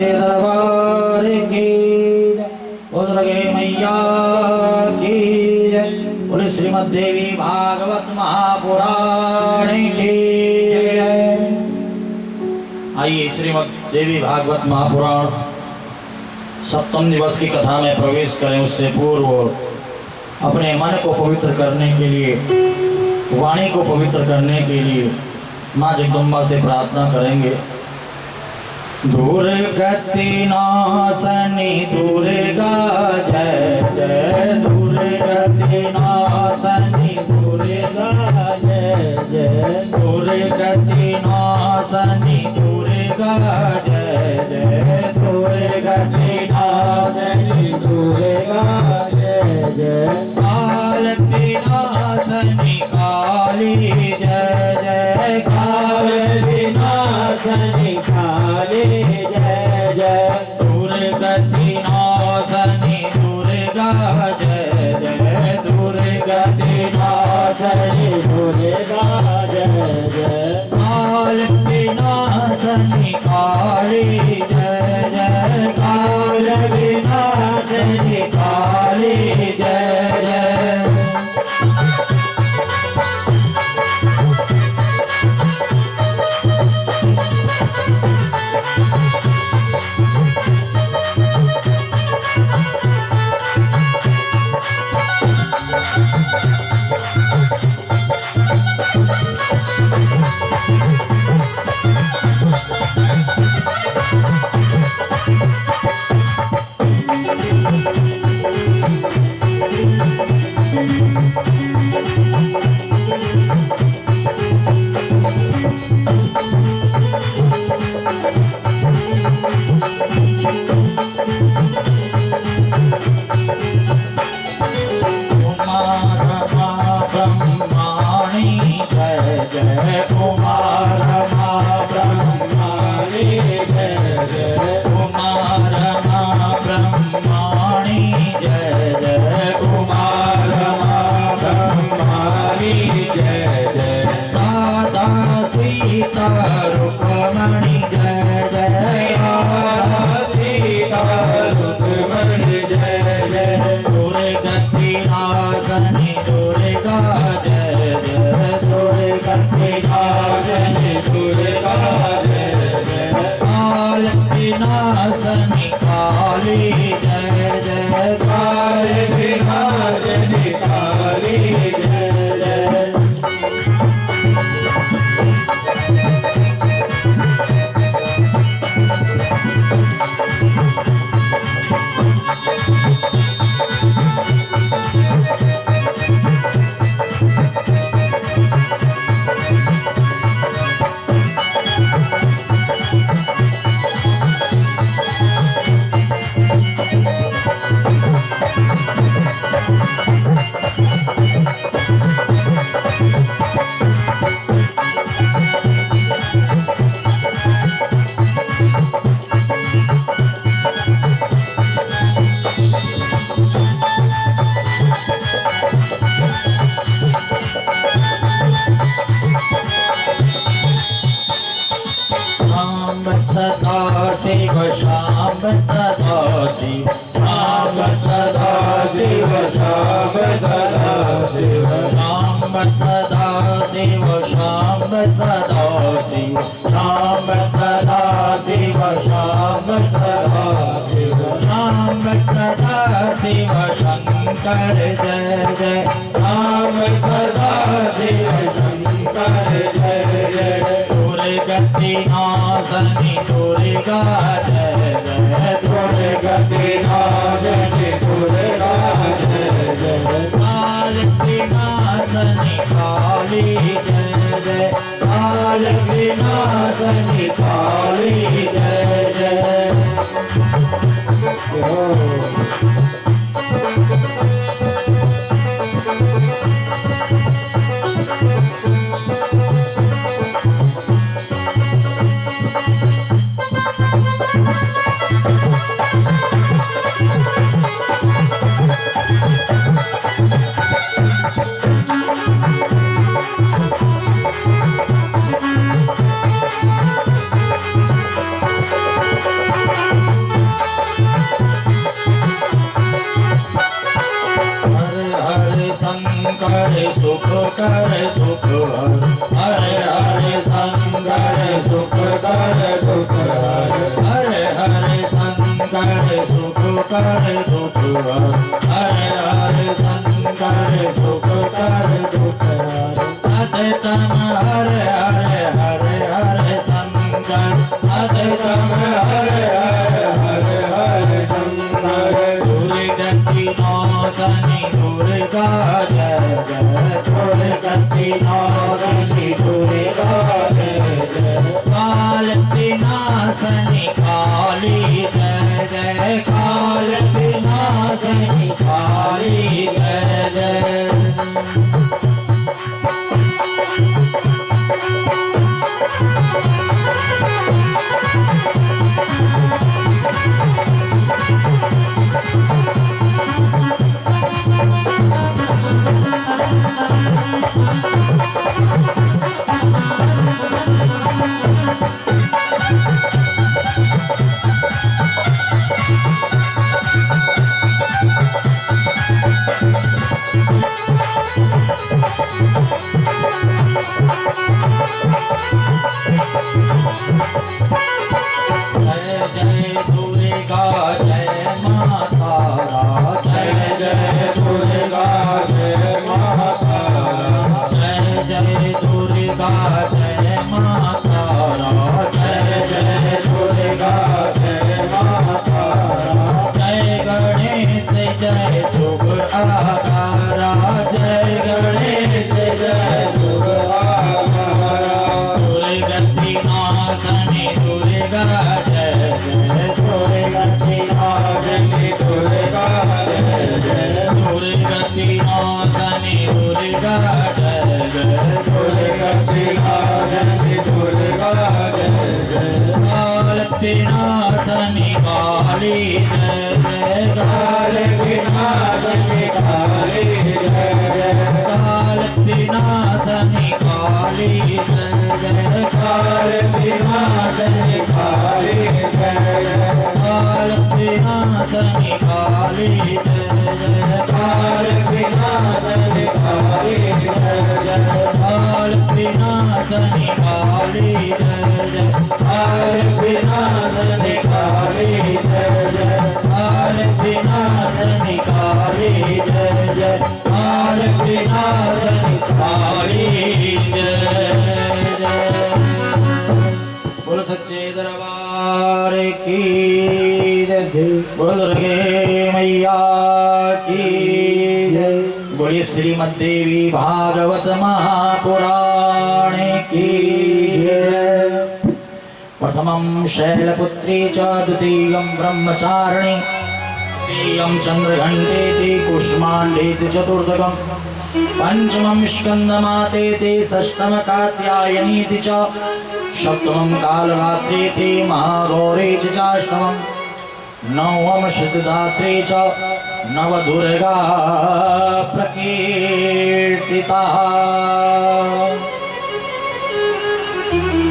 दरबार की उद्रगे मैया की बोले श्रीमद् देवी भागवत महापुराण की। आइए श्रीमद् देवी भागवत महापुराण सप्तम दिवस की कथा में प्रवेश करें। उससे पूर्व अपने मन को पवित्र करने के लिए, वाणी को पवित्र करने के लिए माँ जगदम्बा से प्रार्थना करेंगे। दुर्गति नाशनी दुर्गा जय जय, दुर्गति नाशनी दुर्गा जय जय, दुर्गति नाशनी दुर्गा जय जय, दुर्गति नाशनी दुर्गा जय जय, काल विनाशनी काली जय जय, काल विनाशनी काली जय जय, दुर्गति नाशनी दुर्गा जय जय, दुर्गति नाशनी दुर्गा जय जय, काल विनाशनी काली जय जय, काल विनाशनी काली जय जय। शिव श्याम सदा शिव, श्याम सदा शिव, श्याम सदा शिव, श्याम सदा शिव, श्याम सदा शिव, श्याम सदा शिव, श्याम सदा शिव, श्याम सदा शिव शंकर जय जय, श्याम सदा शिव शंकर जय जय, दुर्गति नाशनी दुर्गा जय जय, दुर्गति नाशनी दुर्गा जय जय, काल विनाशनी काली जय जय, काल विनाशनी काली जय जय। कर दुख हरे हरे शंकर सुख कर दुख हरे हरे शंकर सुख कर दुख हरे हरे शंकर सुख कर दुख अद्वैतम हरे हरे हरे हरे शंकर अद्वैतम हरे हरे हरे हरे शंकर दुर्गति नौतनि दुर्गा जय जय दुर्गति नौतनि दुर्गा जय जय काल विनाशनि काली जय जय काल विनाशनि काली जय जय विनाशनि काली जय जय काल विनाशनि काली जय जय काल विनाशनि काली जय जय काल विनाशनि काली जय जय काल विनाशनि काली जय जय काल विनाशनि काली जय जय काल विनाशनि काली जय जय काल विनाशनि काली जय जय काल विनाशनि काली जय जय काल विनाशनि काली जय जय बोल सच्चे दरबार की जय बोल दुर्गे मैया की जय बोलिए श्रीमद् देवी भागवत महापुराण की जय प्रथमं शैलपुत्री च द्वितीयं ब्रह्मचारिणी तृतीयं चंद्रघंटेति कुष्मांडेति चतुर्थकं पंचमं स्कंदमातेति षष्ठम कात्यायनीति च सप्तमं कालरात्रीति महागौरी च चाष्टमं नवम सिद्धदात्री च नवदुर्गा प्रकीर्तिता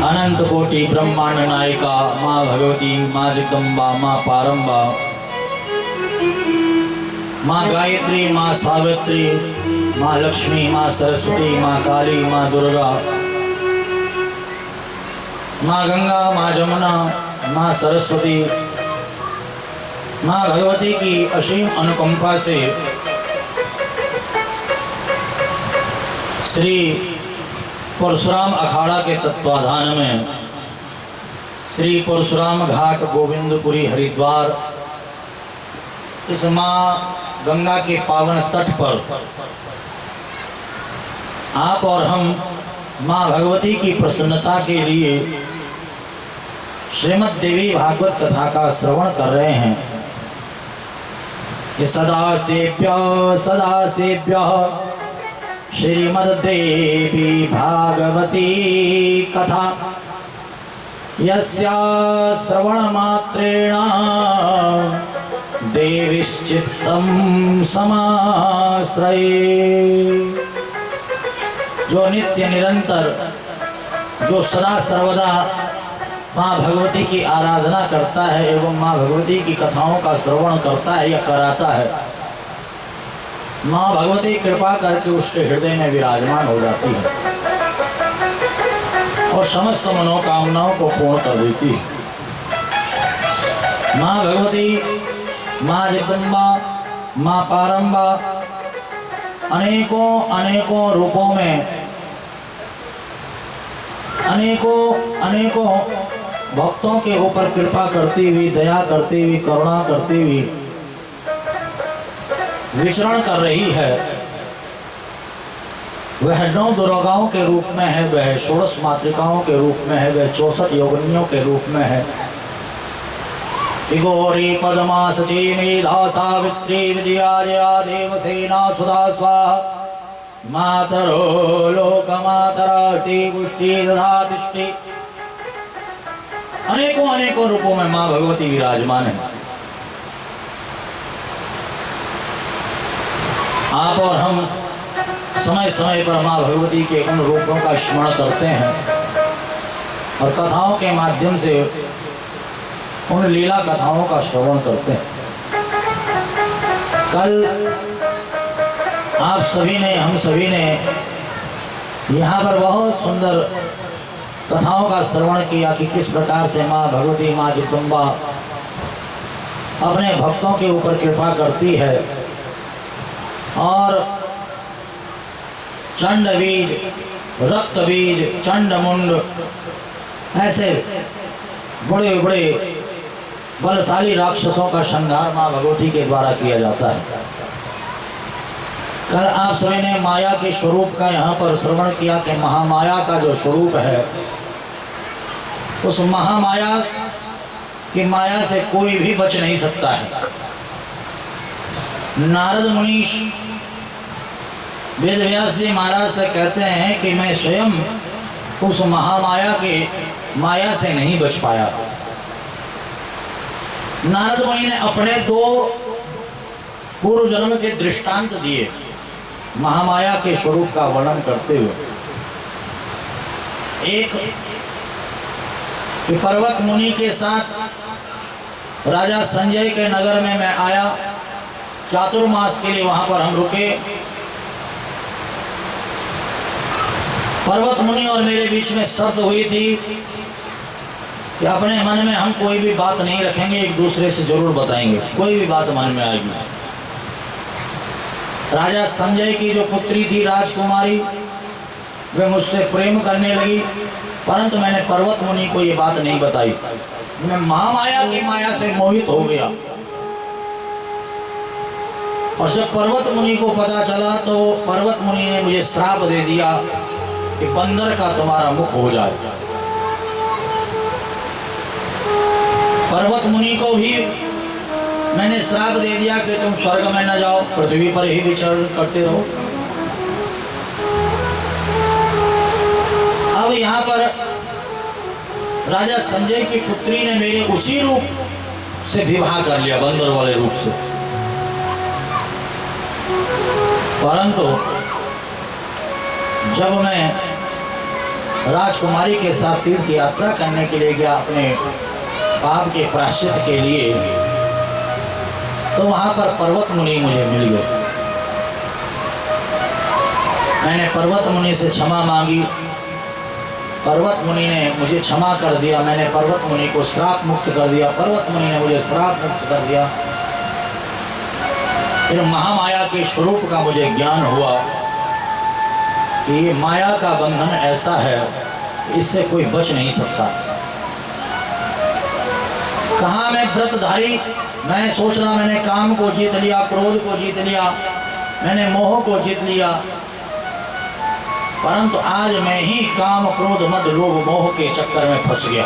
अनंत कोटि ब्रह्मांड नायिका माँ भगवती माँ जगदम्बा माँ पारंबा माँ गायत्री माँ सावित्री माँ लक्ष्मी माँ सरस्वती माँ काली माँ दुर्गा माँ गंगा माँ जमुना माँ सरस्वती माँ भगवती की असीम अनुकंपा से श्री परशुराम अखाड़ा के तत्वाधान में श्री परशुराम घाट गोविंदपुरी हरिद्वार इस माँ गंगा के पावन तट पर आप और हम माँ भगवती की प्रसन्नता के लिए श्रीमद् देवी भागवत कथा का श्रवण कर रहे हैं। ये सदा सेव्य श्रीमद्देवी भागवती कथा यस्या श्रवणमात्रेण देवीश्चित्तं समाश्रये जो नित्य निरंतर जो सदा सर्वदा माँ भगवती की आराधना करता है एवं माँ भगवती की कथाओं का श्रवण करता है या कराता है माँ भगवती कृपा करके उसके हृदय में विराजमान हो जाती है और समस्त मनोकामनाओं को पूर्ण कर देती है। माँ भगवती, माँ जगदम्बा, माँ पारंबा अनेकों अनेकों रूपों में, अनेकों भक्तों के ऊपर कृपा करती हुई, दया करती हुई, करुणा करती हुई विचरण कर रही है। वह 9 दुर्गाओं के रूप में है, वह 16 मातृकाओं के रूप में है, वह 64 योगिनियों के रूप में है। गौरी पद्मा सची मेधा सावित्री विजया जया देवसेना सुधा स्वाहा मातरो लोकमातराष्टि पुष्टि दधातिष्ठि। अनेकों अनेकों रूपों में माँ भगवती विराजमान है। आप और हम समय समय पर माँ भगवती के उन रूपों का स्मरण करते हैं और कथाओं के माध्यम से उन लीला कथाओं का श्रवण करते हैं। कल आप सभी ने, हम सभी ने यहाँ पर बहुत सुंदर कथाओं का श्रवण किया कि किस प्रकार से माँ भगवती, माँ जगदम्बा अपने भक्तों के ऊपर कृपा करती है और चंड बीज, रक्त बीज, चंडमुंड ऐसे बड़े बड़े बलशाली राक्षसों का संहार माँ भगवती के द्वारा किया जाता है। कल आप सभी ने माया के स्वरूप का यहाँ पर श्रवण किया कि महामाया का जो स्वरूप है, उस महामाया की माया से कोई भी बच नहीं सकता है। नारद मुनीश वेद व्यास जी महाराज से कहते हैं कि मैं स्वयं उस महामाया के माया से नहीं बच पाया। नारद मुनि ने अपने 2 पूर्व जन्म के दृष्टांत दिए महामाया के स्वरूप का वर्णन करते हुए। एक कि पर्वत मुनि के साथ राजा संजय के नगर में मैं आया, चातुर्मास के लिए वहां पर हम रुके। पर्वत मुनि और मेरे बीच में शर्त हुई थी कि अपने मन में हम कोई भी बात नहीं रखेंगे, एक दूसरे से जरूर बताएंगे, कोई भी बात मन में आएगी। राजा संजय की जो पुत्री थी राजकुमारी, वे मुझसे प्रेम करने लगी, परंतु मैंने पर्वत मुनि को ये बात नहीं बताई। मैं महामाया की माया से मोहित हो गया और जब पर्वत मुनि को पता चला तो पर्वत मुनि ने मुझे श्राप दे दिया कि बंदर का तुम्हारा मुख हो जाए। पर्वत मुनि को भी मैंने श्राप दे दिया कि तुम स्वर्ग में न जाओ, पृथ्वी पर ही विचरण करते रहो। अब यहाँ पर राजा संजय की पुत्री ने मेरे उसी रूप से विवाह कर लिया, बंदर वाले रूप से। परंतु जब मैं राजकुमारी के साथ तीर्थ यात्रा करने के लिए गया अपने पाप के प्रायश्चित के लिए, तो वहां पर पर्वत मुनि मुझे मिल गए। मैंने पर्वत मुनि से क्षमा मांगी, पर्वत मुनि ने मुझे क्षमा कर दिया। मैंने पर्वत मुनि को श्राप मुक्त कर दिया, पर्वत मुनि ने मुझे श्राप मुक्त कर दिया। फिर महामाया के स्वरूप का मुझे ज्ञान हुआ कि ये माया का बंधन ऐसा है, इससे कोई बच नहीं सकता। कहाँ मैं व्रतधारी, मैं सोच रहा मैंने काम को जीत लिया, क्रोध को जीत लिया, मैंने मोह को जीत लिया, परंतु आज मैं ही काम क्रोध मद लोभ मोह के चक्कर में फंस गया।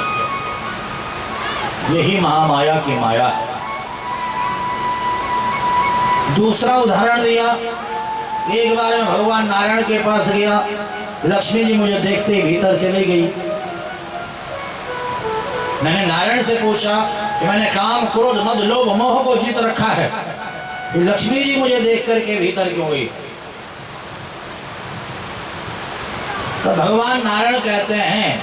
यही महामाया की माया है। दूसरा उदाहरण दिया, एक बार मैं भगवान नारायण के पास गया, लक्ष्मी जी मुझे देखते भीतर चली गई। मैंने नारायण से पूछा कि मैंने काम क्रोध मद लोभ मोह को जीत रखा है, लक्ष्मी जी मुझे देख करके भीतर क्यों गई? तो भगवान नारायण कहते हैं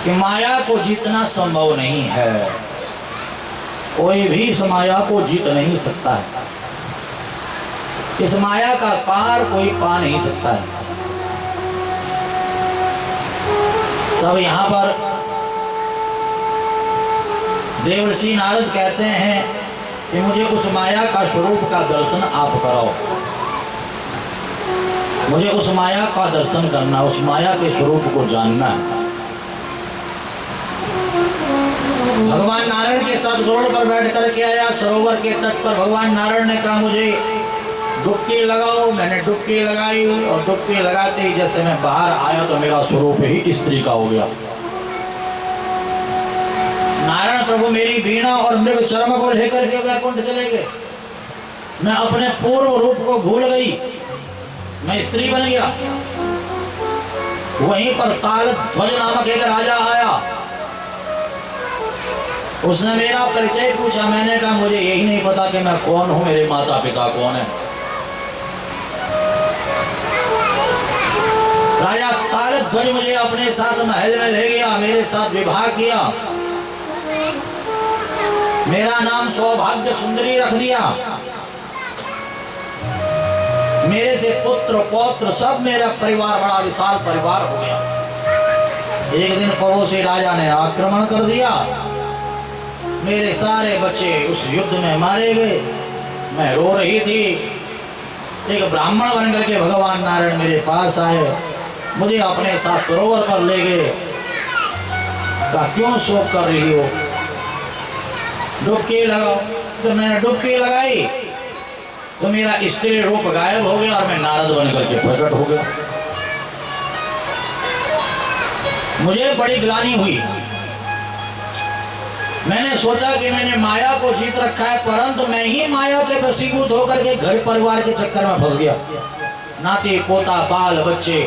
कि माया को जीतना संभव नहीं है, कोई भी इस माया को जीत नहीं सकता है। इस माया का पार कोई पा नहीं सकता है। तब यहाँ पर देवर्षि नारद कहते हैं कि मुझे उस माया का स्वरूप का दर्शन आप कराओ, मुझे उस माया का दर्शन करना, उस माया के स्वरूप को जानना है। भगवान नारायण के साथ गरुड़ पर बैठ करके आया सरोवर के तट पर। भगवान नारायण ने कहा मुझे डुबकी लगाओ। मैंने डुबकी लगाई और डुबकी लगाते ही जैसे मैं बाहर आया तो मेरा स्वरूप ही स्त्री का हो गया। नारायण प्रभु मेरी वीणा और मृग चर्म को लेकर के वैकुंठ चले गए। मैं अपने पूर्व रूप को भूल गई, मैं स्त्री बन गया। वहीं पर तालध्वज नामक एक राजा आया, उसने मेरा परिचय पूछा। मैंने कहा मुझे यही नहीं पता कि मैं कौन हूं, मेरे माता पिता कौन है। राजा तालध्वज मुझे अपने साथ महल में ले गया, मेरे साथ विवाह किया, मेरा नाम सौभाग्य सुंदरी रख दिया। मेरे से पुत्र पौत्र सब मेरा परिवार बड़ा विशाल परिवार हो गया। एक दिन पड़ोसी राजा ने आक्रमण कर दिया, मेरे सारे बच्चे उस युद्ध में मारे गए। मैं रो रही थी। एक ब्राह्मण बन करके भगवान नारायण मेरे पास आए, मुझे अपने साथ सरोवर पर ले गए। कहा क्यों शोक कर रही हो, डुबकी लगाओ। तो मैंने डुबकी लगाई तो मेरा स्त्री रूप गायब हो गया और मैं नारद बन करके प्रकट हो गया। मुझे बड़ी ग्लानि हुई। मैंने सोचा कि मैंने माया को जीत रखा है, परंतु मैं ही माया के वशीभूत होकर के घर परिवार के चक्कर में फंस गया। नाती पोता बाल बच्चे,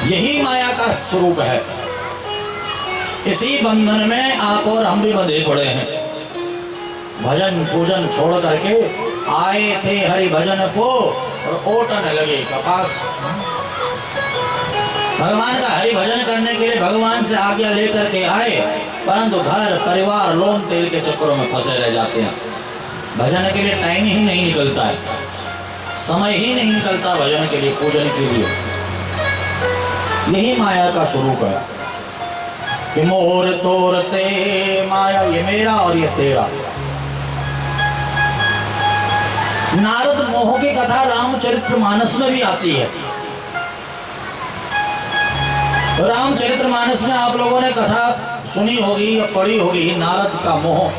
यही माया का स्वरूप है। इसी बंधन में आप और हम भी बंधे पड़े हैं। भजन पूजन छोड़ करके आए थे हरि भजन को और ओटने लगे कपास। भगवान का हरि भजन करने के लिए भगवान से आज्ञा लेकर के आए, परंतु घर परिवार लोन तेल के चक्करों में फंसे रह जाते हैं। भजन के लिए टाइम ही नहीं निकलता है, समय ही नहीं निकलता भजन के लिए, पूजन के लिए। यही माया का स्वरूप है कि मोर तोरते माया, ये मेरा और ये तेरा। नारद मोह की कथा रामचरितमानस में भी आती है। रामचरितमानस में आप लोगों ने कथा सुनी होगी या पढ़ी होगी, नारद का मोह।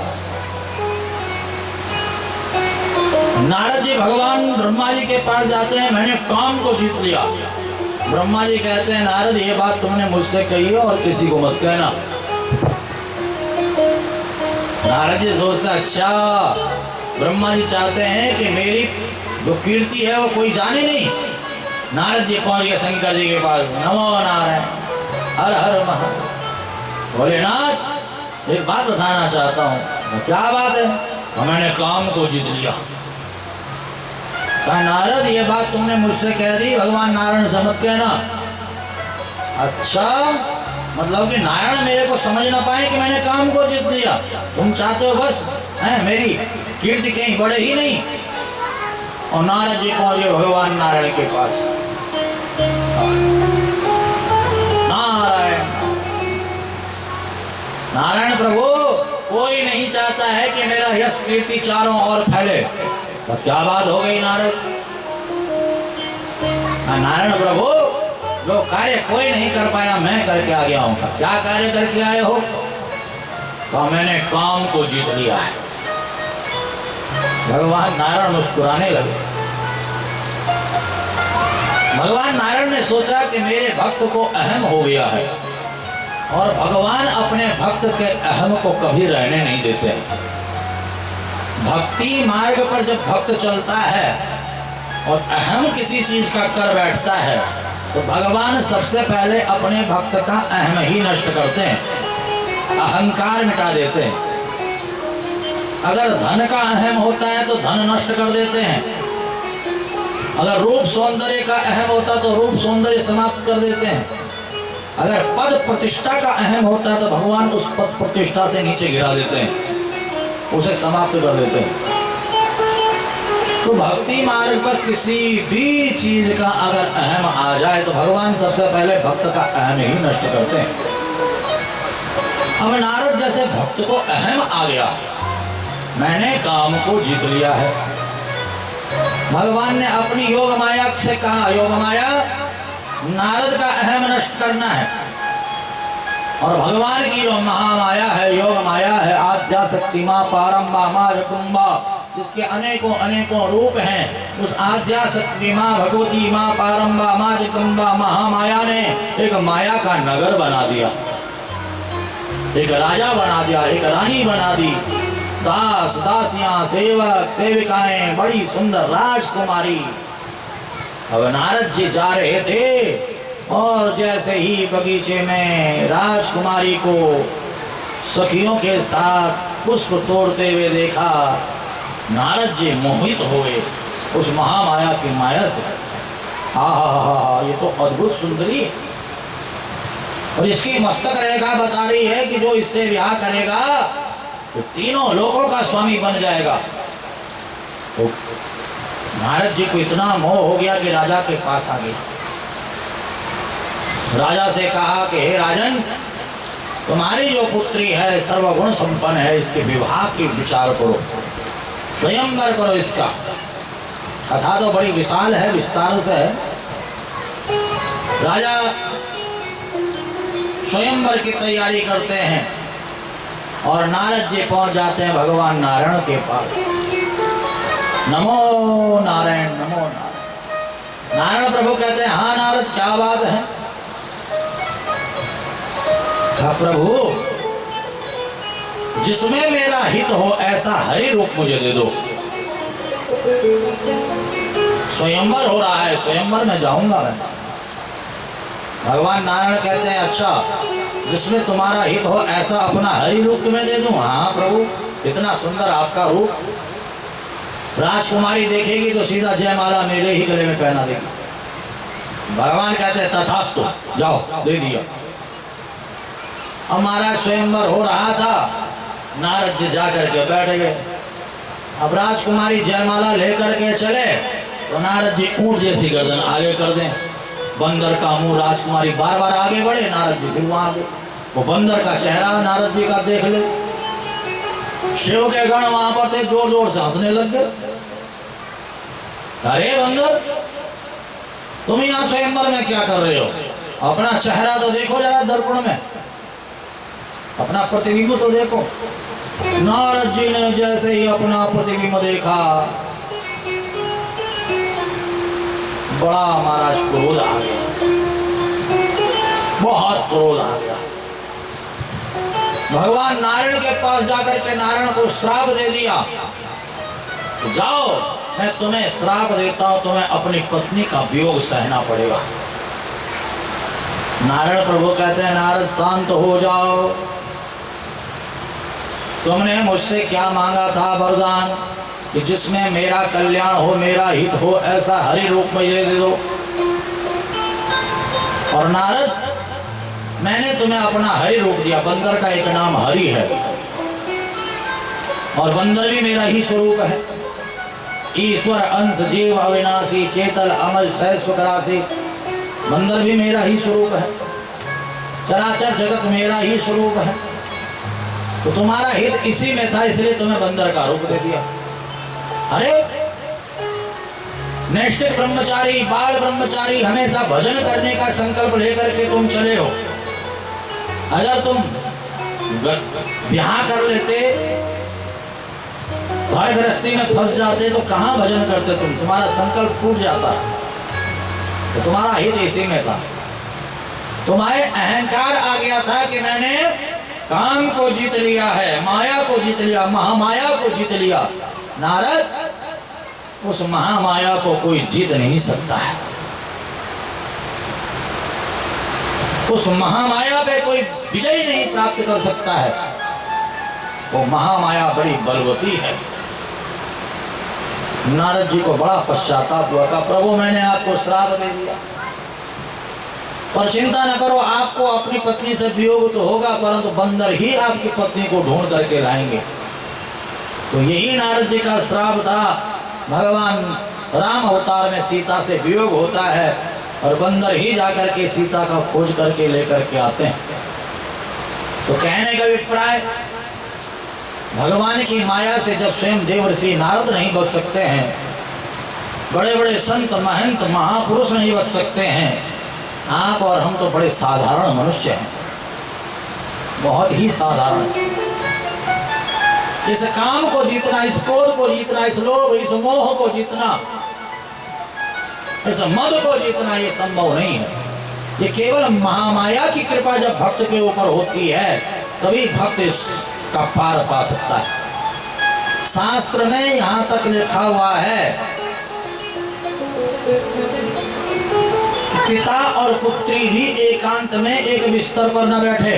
नारद जी भगवान ब्रह्मा जी के पास जाते हैं, मैंने काम को जीत लिया। ब्रह्मा जी कहते हैं नारद ये बात तुमने मुझसे कही है और किसी को मत कहना। नारद जी सोचते अच्छा, ब्रह्मा जी चाहते हैं कि मेरी जो कीर्ति है वो कोई जाने नहीं। नारद जी पहुंच गए शंकर जी के पास। नमो नारायण, हर हर महादेव। भोलेनाथ एक बात बताना चाहता हूँ। क्या बात है? मैंने काम को जीत लिया। कहा नारद ये बात तुमने मुझसे कह दी, भगवान नारायण से मत कहना। अच्छा, मतलब कि नारायण मेरे को समझ ना पाए कि मैंने काम को जीत लिया। तुम चाहते हो बस है मेरी कीर्ति कहीं बढ़े ही नहीं। और नारद जी पहुंचे भगवान नारायण के पास। नारायण नारायण प्रभु, कोई नहीं चाहता है कि मेरा यश कीर्ति चारों ओर फैले। तो क्या बात हो गई नारद? नारायण प्रभु, जो कार्य कोई नहीं कर पाया मैं करके आ गया हूं। क्या कार्य करके आए हो? तो मैंने काम को जीत लिया है। भगवान नारायण मुस्कुराने लगे। भगवान नारायण ने सोचा कि मेरे भक्त को अहम हो गया है, और भगवान अपने भक्त के अहम को कभी रहने नहीं देते। भक्ति मार्ग पर जब भक्त चलता है और अहम किसी चीज का कर बैठता है तो भगवान सबसे पहले अपने भक्त का अहम ही नष्ट करते हैं, अहंकार मिटा देते हैं। अगर धन का अहम होता है तो धन नष्ट कर देते हैं। अगर रूप सौंदर्य का अहम होता तो रूप सौंदर्य समाप्त कर देते हैं। अगर पद प्रतिष्ठा का अहम होता है तो भगवान उस पद प्रतिष्ठा से नीचे गिरा देते हैं, उसे समाप्त कर देते हैं। तो भक्ति मार्ग पर किसी भी चीज का अगर अहम आ जाए तो भगवान सबसे पहले भक्त का अहम ही नष्ट करते हैं। अब नारद जैसे भक्त को अहम आ गया, मैंने काम को जीत लिया है। भगवान ने अपनी योग माया से कहा, योग माया नारद का अहम नष्ट करना है। और भगवान की जो महामाया है, योग माया है, आद्या शक्ति माँ पारंबा माँ जगदम्बा, जिसके अनेकों अनेकों रूप हैं, उस आद्या शक्ति माँ भगवती माँ पारंबा माँ जगदम्बा महामाया ने एक माया का नगर बना दिया, एक राजा बना दिया, एक रानी बना दी। दास दासियां सेवक सेविकाएं, बड़ी सुंदर राजकुमारी। अब नारद जी जा रहे थे और जैसे ही बगीचे में राजकुमारी को सखियों के साथ पुष्प तोड़ते हुए देखा, नारद जी मोहित हो गए उस महामाया की माया से। हा, ये तो अद्भुत सुंदरी है और इसकी मस्तक रेखा बता रही है कि जो इससे विवाह करेगा तो तीनों लोगों का स्वामी बन जाएगा। तो नारद जी को इतना मोह हो गया कि राजा के पास आ गए। राजा से कहा कि हे राजन, तुम्हारी जो पुत्री है सर्वगुण संपन्न है, इसके विवाह की विचार करो, स्वयंवर करो इसका। कथा तो बड़ी विशाल है, विस्तार से है। राजा स्वयंवर की तैयारी करते हैं और नारद जी पहुंच जाते हैं भगवान नारायण के पास। नमो नारायण, नमो नारायण। नारायण प्रभु कहते हैं, हाँ नारद, क्या बात है? कहा, प्रभु जिसमें मेरा हित हो ऐसा हरि रूप मुझे दे दो। स्वयंवर हो रहा है, स्वयंवर में जाऊंगा मैं। भगवान नारायण कहते हैं, अच्छा जिसमें तुम्हारा हित हो ऐसा अपना हरि रूप तुम्हें दे दूं? हाँ प्रभु, इतना सुंदर आपका रूप, राजकुमारी देखेगी तो सीधा जयमाला मेरे ही गले में पहना देगी। भगवान कहते हैं, तथास्तु, जाओ, दे दिया। अब महाराज स्वयंवर हो रहा था, नारद जी जाकर के बैठ गए। अब राजकुमारी जयमाला लेकर के चले तो नारद जी ऊंट जैसी गर्दन आगे कर दें, बंदर का मुंह। राजकुमारी बार बार आगे बढ़े, नारद जी फिर वहां गए। वो बंदर का चेहरा नारद जी का देख ले। शिव के गण वहां पर थे, जोर जोर से हंसने लग गए। अरे बंदर, तुम यहाँ स्वयंवर में क्या कर रहे हो? अपना चेहरा तो देखो जरा दर्पण में, अपना प्रतिबिंब तो देखो। नारद जी ने जैसे ही अपना प्रतिबिंब देखा, बड़ा महाराज क्रोध आ गया, बहुत क्रोध आ गया। भगवान नारायण के पास जाकर के नारायण को श्राप दे दिया, जाओ मैं तुम्हें श्राप देता हूं, तुम्हें अपनी पत्नी का वियोग सहना पड़ेगा। नारायण प्रभु कहते हैं, नारद शांत हो जाओ, तुमने मुझसे क्या मांगा था वरदान कि जिसमें मेरा कल्याण हो, मेरा हित हो, ऐसा हरि रूप मुझे दे दो। और नारद, मैंने तुम्हें अपना हरि रूप दिया। बंदर का एक नाम हरि है और बंदर भी मेरा ही स्वरूप है। ईश्वर अंश जीव अविनाशी चेतल अमल सहस्वराशि, बंदर भी मेरा ही स्वरूप है। चराचर जगत मेरा ही स्वरूप है। तो तुम्हारा हित इसी में था, इसलिए तुम्हें बंदर का रूप दे दिया। अरे नैष्ठिक ब्रह्मचारी, बाल ब्रह्मचारी, हमेशा भजन करने का संकल्प लेकर के तुम चले हो। अगर तुम ब्याह कर लेते, घर गृहस्थी में फंस जाते तो कहां भजन करते तुम? तुम्हारा संकल्प टूट जाता। तो तुम्हारा हित इसी में था। तुम्हारे अहंकार आ गया था कि मैंने काम को जीत लिया है, माया को जीत लिया, महामाया को जीत लिया। नारद, उस महामाया को कोई जीत नहीं सकता है। उस महामाया पे कोई विजय नहीं प्राप्त कर सकता है। वो महामाया बड़ी बलवती है। नारद जी को बड़ा पश्चाताप हुआ, कहा प्रभु मैंने आपको श्राप दे दिया, पर चिंता न करो, आपको अपनी पत्नी से वियोग तो होगा, परंतु बंदर ही आपकी पत्नी को ढूंढ करके लाएंगे। तो यही नारद जी का श्राप था। भगवान राम अवतार में सीता से वियोग होता है और बंदर ही जाकर के सीता का खोज करके लेकर के आते हैं। तो कहने का अभिप्राय, भगवान की माया से जब स्वयं देवर्षि नारद नहीं बच सकते हैं, बड़े बड़े संत महंत महापुरुष नहीं बच सकते हैं, आप और हम तो बड़े साधारण मनुष्य हैं, बहुत ही साधारण। इस काम को जीतना, इस क्रोध को जीतना, इस लोभ, इस मोह को जीतना, इस मद को जीतना ये संभव नहीं है। ये केवल महामाया की कृपा जब भक्त के ऊपर होती है तभी भक्त इसका पार पा सकता है। शास्त्र में यहां तक लिखा हुआ है, पिता और पुत्री भी एकांत में एक बिस्तर पर न बैठे।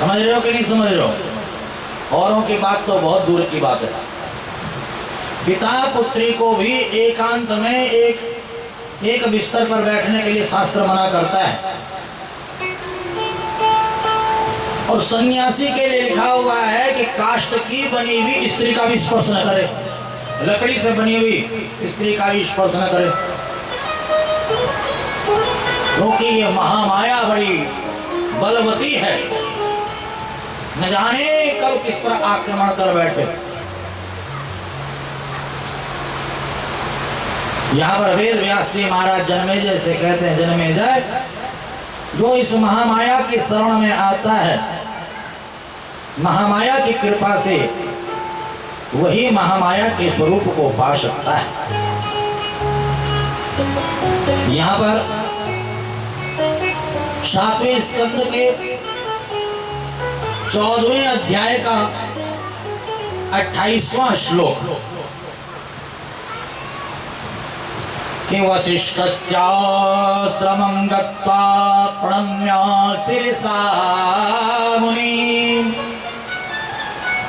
समझ रहे हो कि नहीं समझ रहे हो? औरों की बात तो बहुत दूर की बात है। पिता पुत्री को भी एकांत में एक बिस्तर पर बैठने के लिए शास्त्र मना करता है। और सन्यासी के लिए लिखा हुआ है कि काष्ठ की बनी हुई स्त्री का भी स्पर्श न करे, लकड़ी से बनी हुई स्त्री का भी स्पर्श न करे, क्योंकि ये महामाया बड़ी बलवती है, न जाने कब किस पर आक्रमण कर बैठे। यहाँ पर वेद व्यास जी महाराज जन्मेजय से कहते हैं, जन्मेजय, जो इस महामाया की शरण में आता है, महामाया की कृपा से वही महामाया के स्वरूप को पा सकता है। यहाँ पर 7वें स्कंद के 14वें अध्याय का 28वां श्लोक कि वसिष्ठस्याश्रमं गत्वा प्रणम्य शिरसा मुनिम्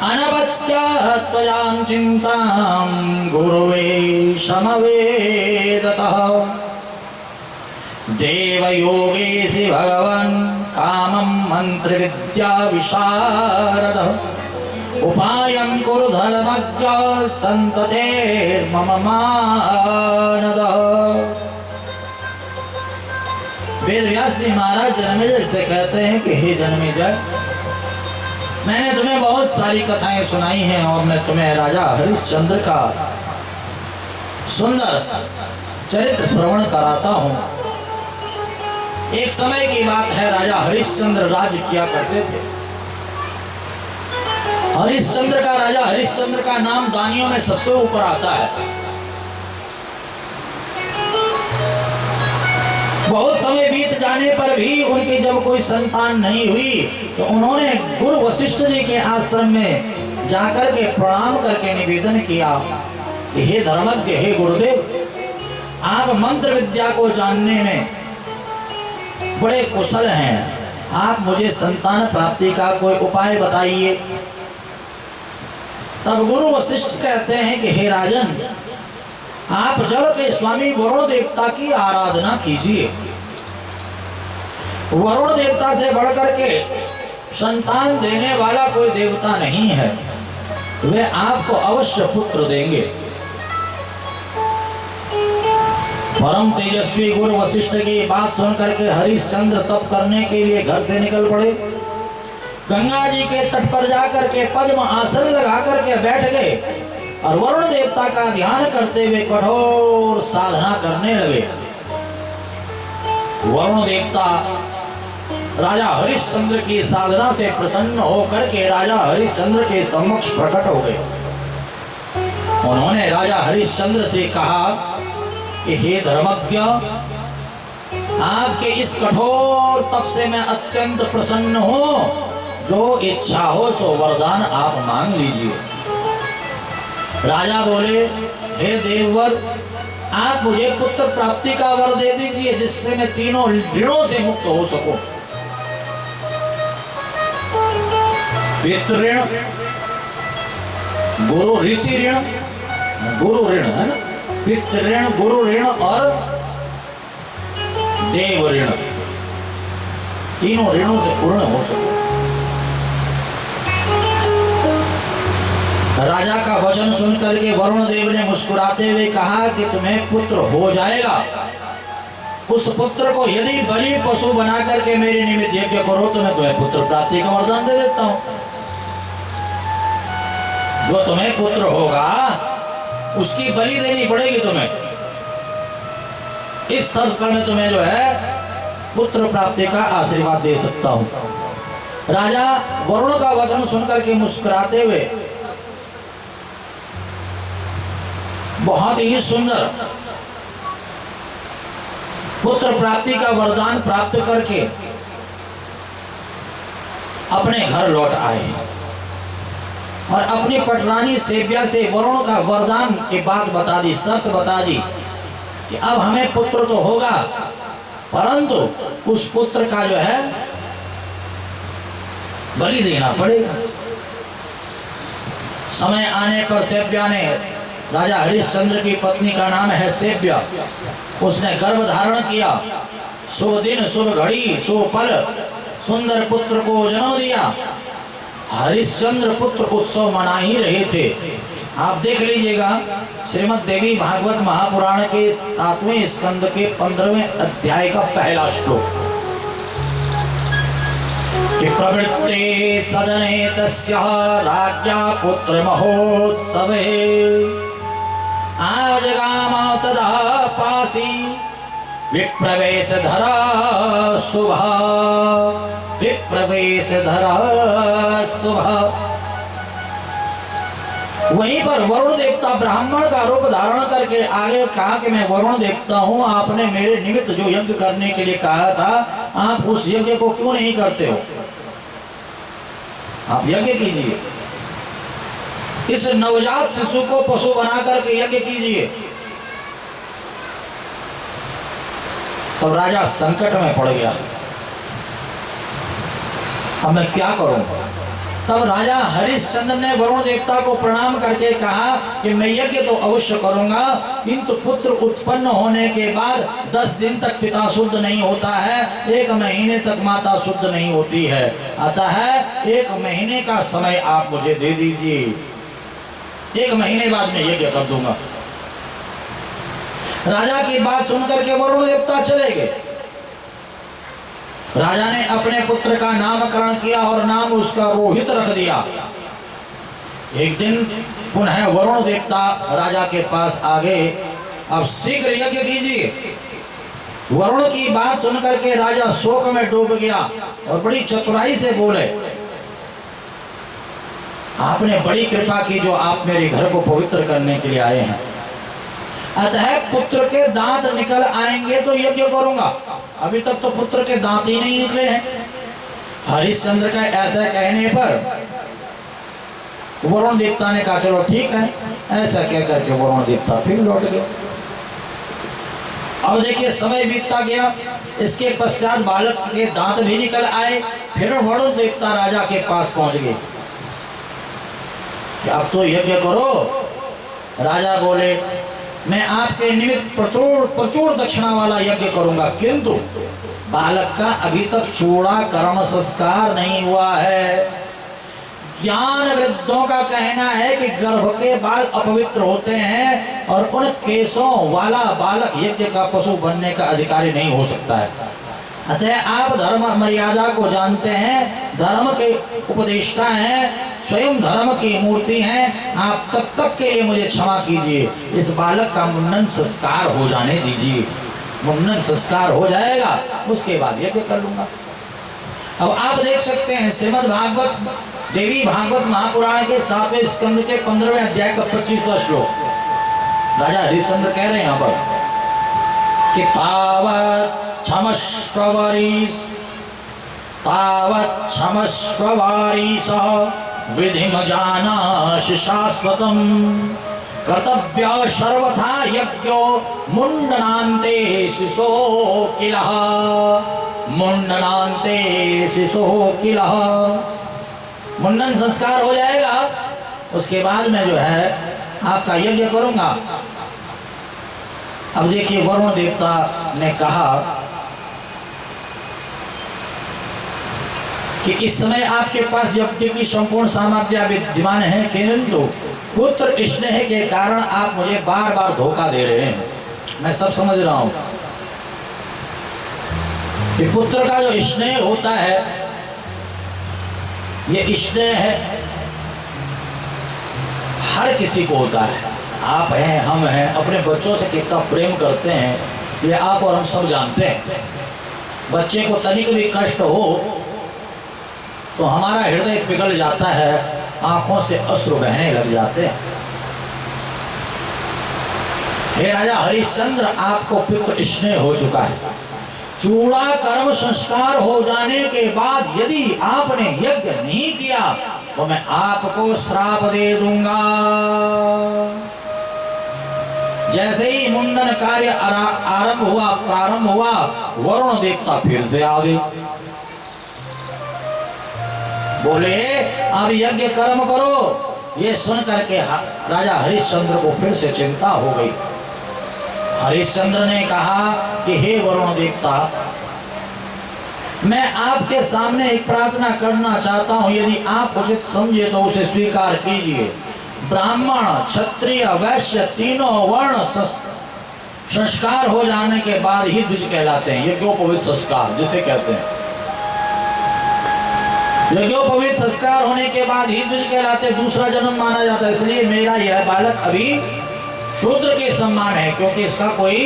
अनपत्य त्वयां चिन्तां गुरुवे समवेदतः देवयोगेसि भगवन् कामं मंत्रविद्या विशारदः उपायं कुरु धर्मज्ञ सन्ततेर्मम मानदः। वेद व्यास जी महाराज जन्मेजय से कहते हैं कि हे जन्मेजय, मैंने तुम्हें बहुत सारी कथाएं सुनाई हैं और मैं तुम्हें राजा हरिश्चंद्र का सुंदर चरित्र श्रवण कराता हूं। एक समय की बात है, राजा हरिश्चंद्र राज्य किया करते थे। हरिश्चंद्र का, राजा हरिश्चंद्र का नाम दानियों में सबसे ऊपर आता है। बहुत समय बीत जाने पर भी उनकी जब कोई संतान नहीं हुई तो उन्होंने गुरु वशिष्ठ जी के आश्रम में जाकर के प्रणाम करके निवेदन किया कि हे धर्मज्ञ, हे गुरुदेव, आप मंत्र विद्या को जानने में बड़े कुशल हैं, आप मुझे संतान प्राप्ति का कोई उपाय बताइए। तब गुरु वशिष्ठ कहते हैं कि हे राजन, आप जल के स्वामी वरुण देवता की आराधना कीजिए। वरुण देवता से बढ़कर के संतान देने वाला कोई देवता नहीं है, वे आपको अवश्य पुत्र देंगे। परम तेजस्वी गुरु वशिष्ठ की बात सुनकर के हरिश्चंद्र तप करने के लिए घर से निकल पड़े। गंगा जी के तट पर जाकर के पद्म आसन लगा करके बैठ गए और वरुण देवता का ध्यान करते हुए कठोर साधना करने लगे। वरुण देवता राजा हरिश्चंद्र की साधना से प्रसन्न होकर के राजा हरिश्चंद्र के समक्ष प्रकट हो गए। उन्होंने राजा हरिश्चंद्र से कहा कि हे धर्मज्ञ, आपके इस कठोर तप से मैं अत्यंत प्रसन्न हूं। जो इच्छा हो सो वरदान आप मांग लीजिए। राजा बोले, हे देववर, आप मुझे पुत्र प्राप्ति का वर दे दीजिए जिससे मैं तीनों ऋणों से मुक्त हो सकूं। पितृ ऋण, गुरु ऋषि ऋण, गुरु ऋण है ना, पितृ ऋण, गुरु ऋण और देव ऋण, तीनों ऋणों से पूर्ण हो सके। राजा का वचन सुनकर के वरुण देव ने मुस्कुराते हुए कहा कि तुम्हें पुत्र हो जाएगा। उस पुत्र को यदि बलि पशु बना करके मेरे निमित्त यज्ञ करो तो मैं तुम्हें पुत्र प्राप्ति का वरदान दे देता हूं। जो तुम्हें पुत्र होगा उसकी बलि देनी पड़ेगी तुम्हें। इस शर्त पर मैं तुम्हें जो है पुत्र प्राप्ति का आशीर्वाद दे सकता हूं। राजा वरुण का वचन सुनकर के मुस्कुराते हुए बहुत ही सुंदर पुत्र प्राप्ति का वरदान प्राप्त करके अपने घर लौट आए और अपनी पटरानी सेव्या से वरुण का वरदान की बात बता दी, शर्त बता दी कि अब हमें पुत्र तो होगा, परंतु उस पुत्र का जो है बलि देना पड़ेगा। समय आने पर सेव्या ने, राजा हरिश्चंद्र की पत्नी का नाम है सेव्या, उसने गर्भ धारण किया। शुभ दिन, शुभ घड़ी, शुभ पल सुंदर पुत्र को जन्म दिया। हरिश्चंद्र पुत्र उत्सव मना ही रहे थे। आप देख लीजिएगा श्रीमद् देवी भागवत महापुराण के 7वें स्कंद के 15वें अध्याय का पहला श्लोक कि प्रवृत्ते सदने तस्य राज्ञा पुत्र महोत्सवे आजगाम तदा पासी विप्रवेश धरा शुभा, विप्रवेश धरा शुभा। वहीं पर वरुण देवता ब्राह्मण का रूप धारण करके आगे कहा कि मैं वरुण देवता हूं, आपने मेरे निमित्त जो यज्ञ करने के लिए कहा था आप उस यज्ञ को क्यों नहीं करते हो? आप यज्ञ कीजिए, इस नवजात शिशु को पशु बना करके यज्ञ कीजिए। तो राजा संकट में पड़ गया, अब मैं क्या करूं? तब राजा हरिश्चंद्र ने वरुण देवता को प्रणाम करके कहा कि मैं यज्ञ तो अवश्य करूंगा, किंतु पुत्र उत्पन्न होने के बाद 10 दिन तक पिता शुद्ध नहीं होता है, 1 महीने तक माता शुद्ध नहीं होती है, अतः 1 महीने का समय आप मुझे दे दीजिए, 1 महीने बाद मैं यज्ञ कर दूंगा। राजा की बात सुनकर के वरुण देवता चले गए। राजा ने अपने पुत्र का नामकरण किया और नाम उसका रोहित रख दिया। एक दिन पुनः वरुण देवता राजा के पास आ गए, अब शीघ्र यज्ञ कीजिए। वरुण की बात सुनकर के राजा शोक में डूब गया और बड़ी चतुराई से बोले, आपने बड़ी कृपा की जो आप मेरे घर को पवित्र करने के लिए आए हैं, अतः पुत्र के दांत निकल आएंगे तो यज्ञ करूंगा। अभी तक तो पुत्र के दांत ही नहीं निकले हैं। हरिश्चंद्र का ऐसा कहने पर वरुण देवता ने कहा चलो ठीक है, ऐसा कह करके वरुण देवता फिर लौट गए। अब देखिए समय बीतता गया, इसके पश्चात बालक के दांत भी निकल आए। फिर वरुण देवता राजा के पास पहुंच गए कि अब तो यज्ञ करो। राजा बोले मैं आपके निमित्त प्रचुर दक्षिणा वाला यज्ञ करूंगा, किंतु बालक का अभी तक चूड़ा कर्म संस्कार नहीं हुआ है। ज्ञान वृद्धों का कहना है कि गर्भ के बाल अपवित्र होते हैं और उन केशों वाला बालक यज्ञ का पशु बनने का अधिकारी नहीं हो सकता है। अतः आप धर्म मर्यादा को जानते हैं, धर्म के उपदेष्टा हैं, स्वयं धर्म की मूर्ति हैं, आप तब तक के लिए मुझे क्षमा कीजिए, इस बालक का मुंडन संस्कार हो जाने दीजिए। मुंडन संस्कार हो जाएगा उसके बाद यज्ञ कर लूंगा। अब आप देख सकते हैं श्रीमद् भागवत देवी भागवत महापुराण के 7वें स्कंद के 15वें अध्याय का 25वां श्लोक राजा हरिश्चंद्र कह रहे हैं यहाँ पर कि तावत् क्षमस्व वारीस विधिम जानासि शाश्वतम् कर्तव्य सर्वथा यज्ञो मुंडनान्ते शिशो किलः, मुंडनान्ते शिशो किलः। मुंडन संस्कार हो जाएगा, उसके बाद में जो है आपका यज्ञ करूंगा। अब देखिए वरुण देवता ने कहा कि इस समय आपके पास यज्ञ की संपूर्ण सामग्री विद्यमान है, किंतु पुत्र स्नेह के कारण आप मुझे बार बार धोखा दे रहे हैं। मैं सब समझ रहा हूं कि पुत्र का जो स्नेह होता है, ये स्नेह है हर किसी को होता है। आप हैं, हम हैं, अपने बच्चों से कितना प्रेम करते हैं ये आप और हम सब जानते हैं। बच्चे को तनिक भी कष्ट हो तो हमारा हृदय पिघल जाता है, आंखों से अश्रु बहने लग जाते हैं। हे राजा हरिश्चंद्र, आपको पितृ स्नेह हो चुका है। चूड़ा कर्म संस्कार हो जाने के बाद यदि आपने यज्ञ नहीं किया तो मैं आपको श्राप दे दूंगा। जैसे ही मुंडन कार्य प्रारंभ हुआ, वरुण देवता फिर से आ गए। बोले अब यज्ञ कर्म करो। ये सुन करके राजा हरिश्चंद्र को फिर से चिंता हो गई। हरिश्चंद्र ने कहा कि हे वरुण देवता, मैं आपके सामने एक प्रार्थना करना चाहता हूं, यदि आप उचित समझे तो उसे स्वीकार कीजिए। ब्राह्मण, क्षत्रिय, वैश्य तीनों वर्ण संस्कार हो जाने के बाद ही द्विज कहलाते हैं। यज्ञोपवीत संस्कार जिसे कहते हैं, यज्ञोपवीत संस्कार होने के बाद ही द्विज कहलाते, दूसरा जन्म माना जाता है। इसलिए मेरा यह बालक अभी शूद्र के सम्मान है, क्योंकि इसका कोई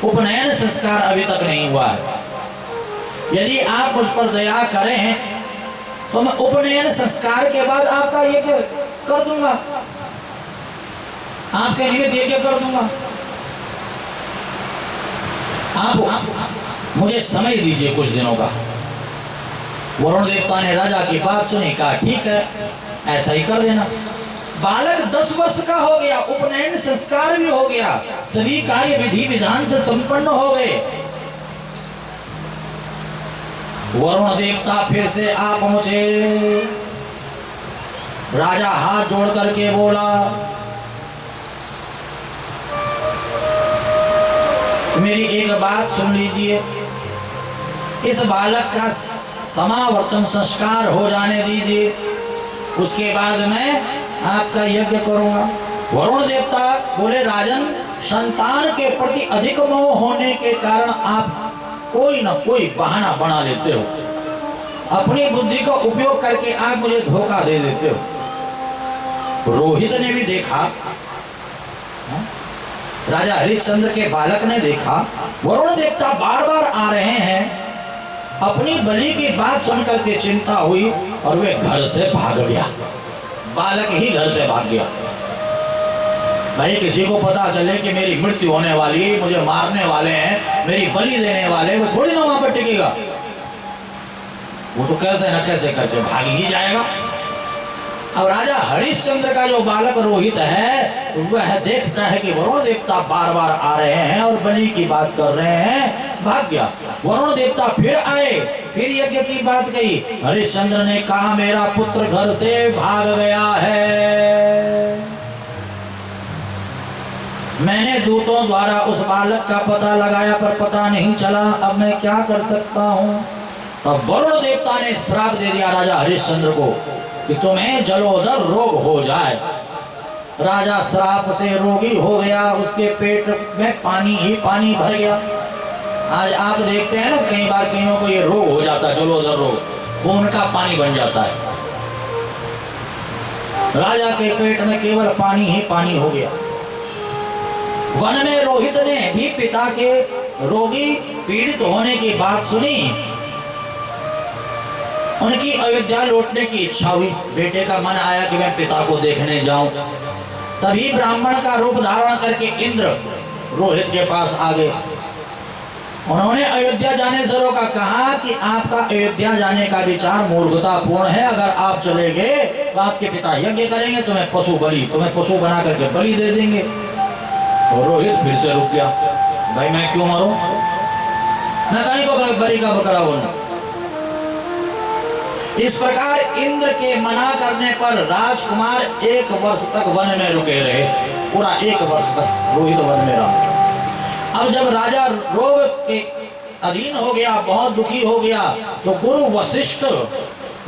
उपनयन संस्कार अभी तक नहीं हुआ है। यदि आप मुझ पर दया करें तो मैं उपनयन संस्कार के बाद आपका यज्ञ कर दूंगा, आपके निमित्त यज्ञ कर दूंगा। आप मुझे समय दीजिए कुछ दिनों का। वरुण देवता ने राजा की बात सुनी, कहा ठीक है, ऐसा ही कर देना। बालक 10 वर्ष का हो गया, उपनयन संस्कार भी हो गया, सभी कार्य विधि विधान से संपन्न हो गए। वरुण देवता फिर से आ पहुंचे। राजा हाथ जोड़ करके बोला, मेरी एक बात सुन लीजिए, इस बालक का समावर्तन संस्कार हो जाने दीजिए, उसके बाद मैं आपका यज्ञ करूंगा। वरुण देवता बोले, राजन, संतान के प्रति अधिक मोह होने के कारण आप कोई ना कोई बहाना बना लेते हो, अपनी बुद्धि का उपयोग करके आप मुझे धोखा दे देते हो। रोहित ने भी देखा, राजा हरिश्चंद्र के बालक ने देखा, वरुण देवता बार बार आ रहे हैं। अपनी बलि की बात सुनकर के चिंता हुई और वे घर से भाग गया। बालक ही घर से भाग गया। भाई किसी को पता चले कि मेरी मृत्यु होने वाली है, मुझे मारने वाले हैं, मेरी बलि देने वाले, वो थोड़ी ना वहां पर टिकेगा। वो तो कैसे न कैसे करके भाग ही जाएगा। अब राजा हरिश्चंद्र का जो बालक रोहित है, वह देखता है कि वरुण देवता बार बार आ रहे हैं और बलि की बात कर रहे हैं, भाग गया। वरुण देवता फिर आए, फिर यज्ञ की बात कही। हरिश्चंद्र ने कहा, मेरा पुत्र घर से भाग गया है। मैंने दूतों द्वारा उस बालक का पता लगाया पर पता नहीं चला, अब मैं क्या कर सकता हूँ। अब वरुण देवता ने श्राप दे दिया राजा हरिश्चंद्र को कि तुम्हें जलोदर रोग हो जाए। राजा श्राप से रोगी हो गया, उसके पेट में पानी ही पानी भर गया। आज आप देखते हैं ना, कई बार कईयों को ये रोग हो जाता है, जलोदर रोग, खून का पानी बन जाता है। राजा के पेट में केवल पानी ही पानी हो गया। वन में रोहित ने भी पिता के रोगी पीड़ित होने की बात सुनी। उनकी अयोध्या लौटने की इच्छा हुई, बेटे का मन आया कि मैं पिता को देखने जाऊं। तभी ब्राह्मण का रूप धारण करके इंद्र रोहित के पास आ गए। उन्होंने अयोध्या जाने से रोका, कहा कि आपका अयोध्या जाने का विचार मूर्खतापूर्ण है। अगर आप चले गए तो आपके पिता यज्ञ करेंगे, तुम्हें पशु बना करके बलि दे देंगे। और रोहित फिर से रुक गया, भाई मैं क्यों मरूं, मैं कहीं को बलि का बकरा बनूं। इस प्रकार इंद्र के मना करने पर राजकुमार 1 वर्ष तक वन में रुके रहे। पूरा 1 वर्ष तक रोहित वन में रहा। अब जब राजा रोग के अधीन हो गया, बहुत दुखी हो गया, तो गुरु वशिष्ठ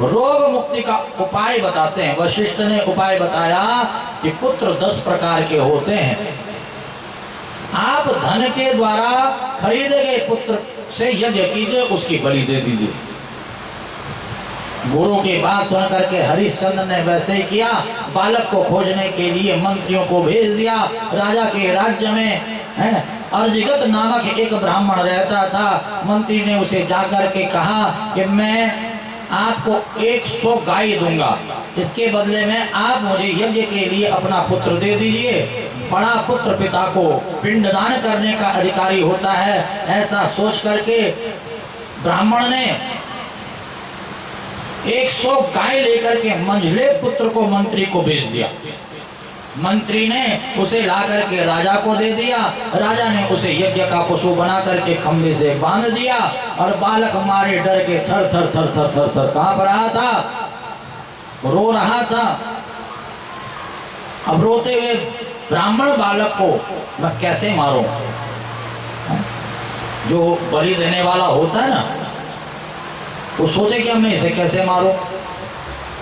रोग मुक्ति का उपाय बताते हैं। वशिष्ठ ने उपाय बताया कि पुत्र 10 प्रकार के होते हैं। आप धन के द्वारा खरीदे गए पुत्र से यज्ञ कीजिए, उसकी बलि दे दीजिए। गुरु की बात सुन करके हरिश्चंद्र ने वैसे ही किया। बालक को खोजने के लिए मंत्रियों को भेज दिया। राजा के राज्य में अर्जिगत नामक एक ब्राह्मण रहता था। मंत्री ने उसे जाकर के कहा कि मैं आपको 100 गाय दूंगा, इसके बदले में आप मुझे यज्ञ के लिए अपना पुत्र दे दीजिए। बड़ा पुत्र पिता को पिंडदान करने का अधिकारी होता है। ऐसा सोच करके ब्राह्मण ने 100 गाय लेकर के मंझले पुत्र को मंत्री को भेज दिया। मंत्री ने उसे ला करके राजा को दे दिया। राजा ने उसे यज्ञ का पशु बना करके खंभे से बांध दिया और बालक मारे डर के थर थर थर थर थर थर कांप रहा था, रो रहा था। अब रोते हुए ब्राह्मण बालक को मैं कैसे मारूं? जो बलि देने वाला होता है ना, वो सोचे कि मैं इसे कैसे मारूं।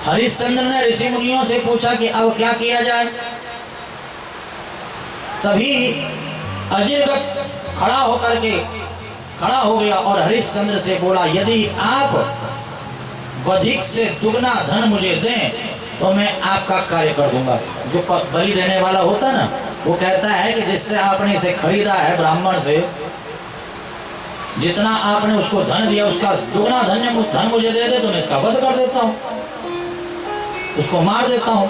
हरिश्चंद्र ने ऋषि मुनियों से पूछा कि अब क्या किया जाए। तभी अजिरगत खड़ा हो गया और हरिश्चंद्र से बोला, यदि आप अधिक से दुगना धन मुझे दें तो मैं आपका कार्य कर दूंगा। जो बलि देने वाला होता ना, वो कहता है कि जिससे आपने इसे खरीदा है ब्राह्मण से, जितना आपने उसको धन दिया उसका दुगना धन मुझे दे दे तो मैं इसका वध कर देता हूं, उसको मार देता हूं।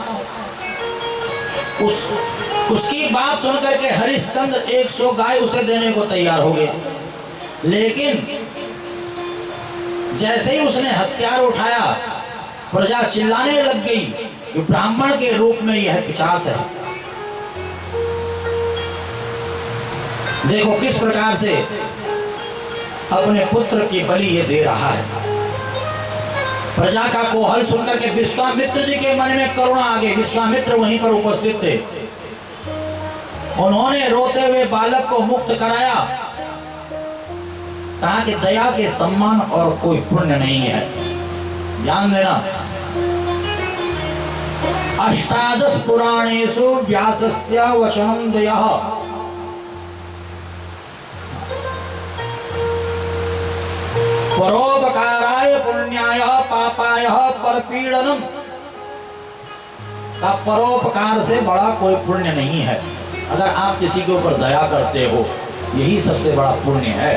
उसकी बात सुनकर के हरिश्चंद्र 100 गाय उसे देने को तैयार हो गया। लेकिन जैसे ही उसने हथियार उठाया, प्रजा चिल्लाने लग गई कि ब्राह्मण के रूप में यह पिशाच है। देखो किस प्रकार से अपने पुत्र की बलि ये दे रहा है। प्रजा का कोहल सुनकर के विश्वामित्र जी के मन में करुणा आ गई। विश्वामित्र वहीं पर उपस्थित थे। उन्होंने रोते हुए बालक को मुक्त कराया। कहा कि दया के सम्मान और कोई पुण्य नहीं है। ध्यान देना, अष्टादश पुराणेषु व्यासस्य वचनं दयः। परोपकाराय पुण्याय पापाय परपीड़नम। का परोपकार से बड़ा कोई पुण्य नहीं है। अगर आप किसी के ऊपर दया करते हो, यही सबसे बड़ा पुण्य है।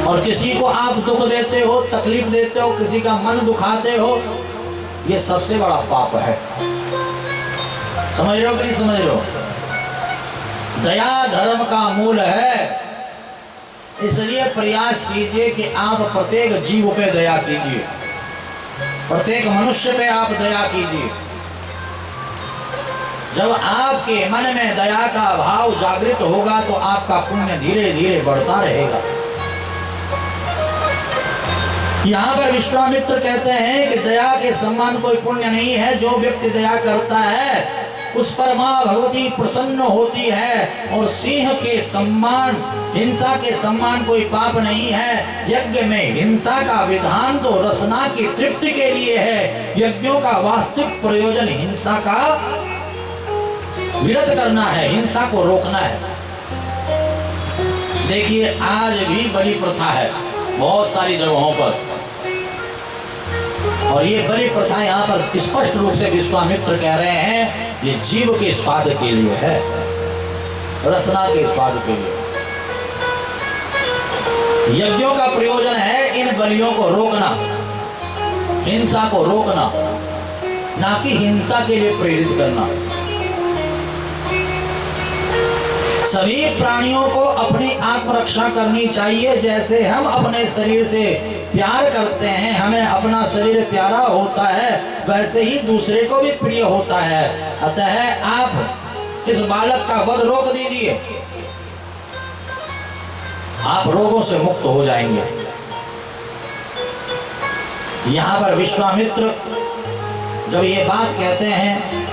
और किसी को आप दुख देते हो, तकलीफ देते हो, किसी का मन दुखाते हो, ये सबसे बड़ा पाप है। समझ रहे हो कि नहीं समझ रहे हो? दया धर्म का मूल है। इसलिए प्रयास कीजिए कि आप प्रत्येक जीव पे दया कीजिए, प्रत्येक मनुष्य पे आप दया कीजिए। जब आपके मन में दया का भाव जागृत होगा तो आपका पुण्य धीरे धीरे बढ़ता रहेगा। यहाँ पर विश्वामित्र कहते हैं कि दया के समान कोई पुण्य नहीं है। जो व्यक्ति दया करता है उस पर मां भगवती प्रसन्न होती है। और सिंह के सम्मान, हिंसा के सम्मान कोई पाप नहीं है। यज्ञ में हिंसा का विधान तो रसना की तृप्ति के लिए है। यज्ञों का वास्तविक प्रयोजन हिंसा का विरत करना है, हिंसा को रोकना है। देखिए आज भी बलि प्रथा है बहुत सारी जगहों पर, और ये बलि प्रथा यहाँ पर स्पष्ट रूप से विश्वामित्र कह रहे हैं ये जीव के स्वाद के लिए है, रसना के स्वाद के लिए। यज्ञों का प्रयोजन है इन बलियों को रोकना, हिंसा को रोकना, ना कि हिंसा के लिए प्रेरित करना। सभी प्राणियों को अपनी आत्मरक्षा करनी चाहिए। जैसे हम अपने शरीर से प्यार करते हैं, हमें अपना शरीर प्यारा होता है, वैसे ही दूसरे को भी प्रिय होता है। अतः आप इस बालक का वध रोक दीजिए, आप रोगों से मुक्त हो जाएंगे। यहाँ पर विश्वामित्र जब ये बात कहते हैं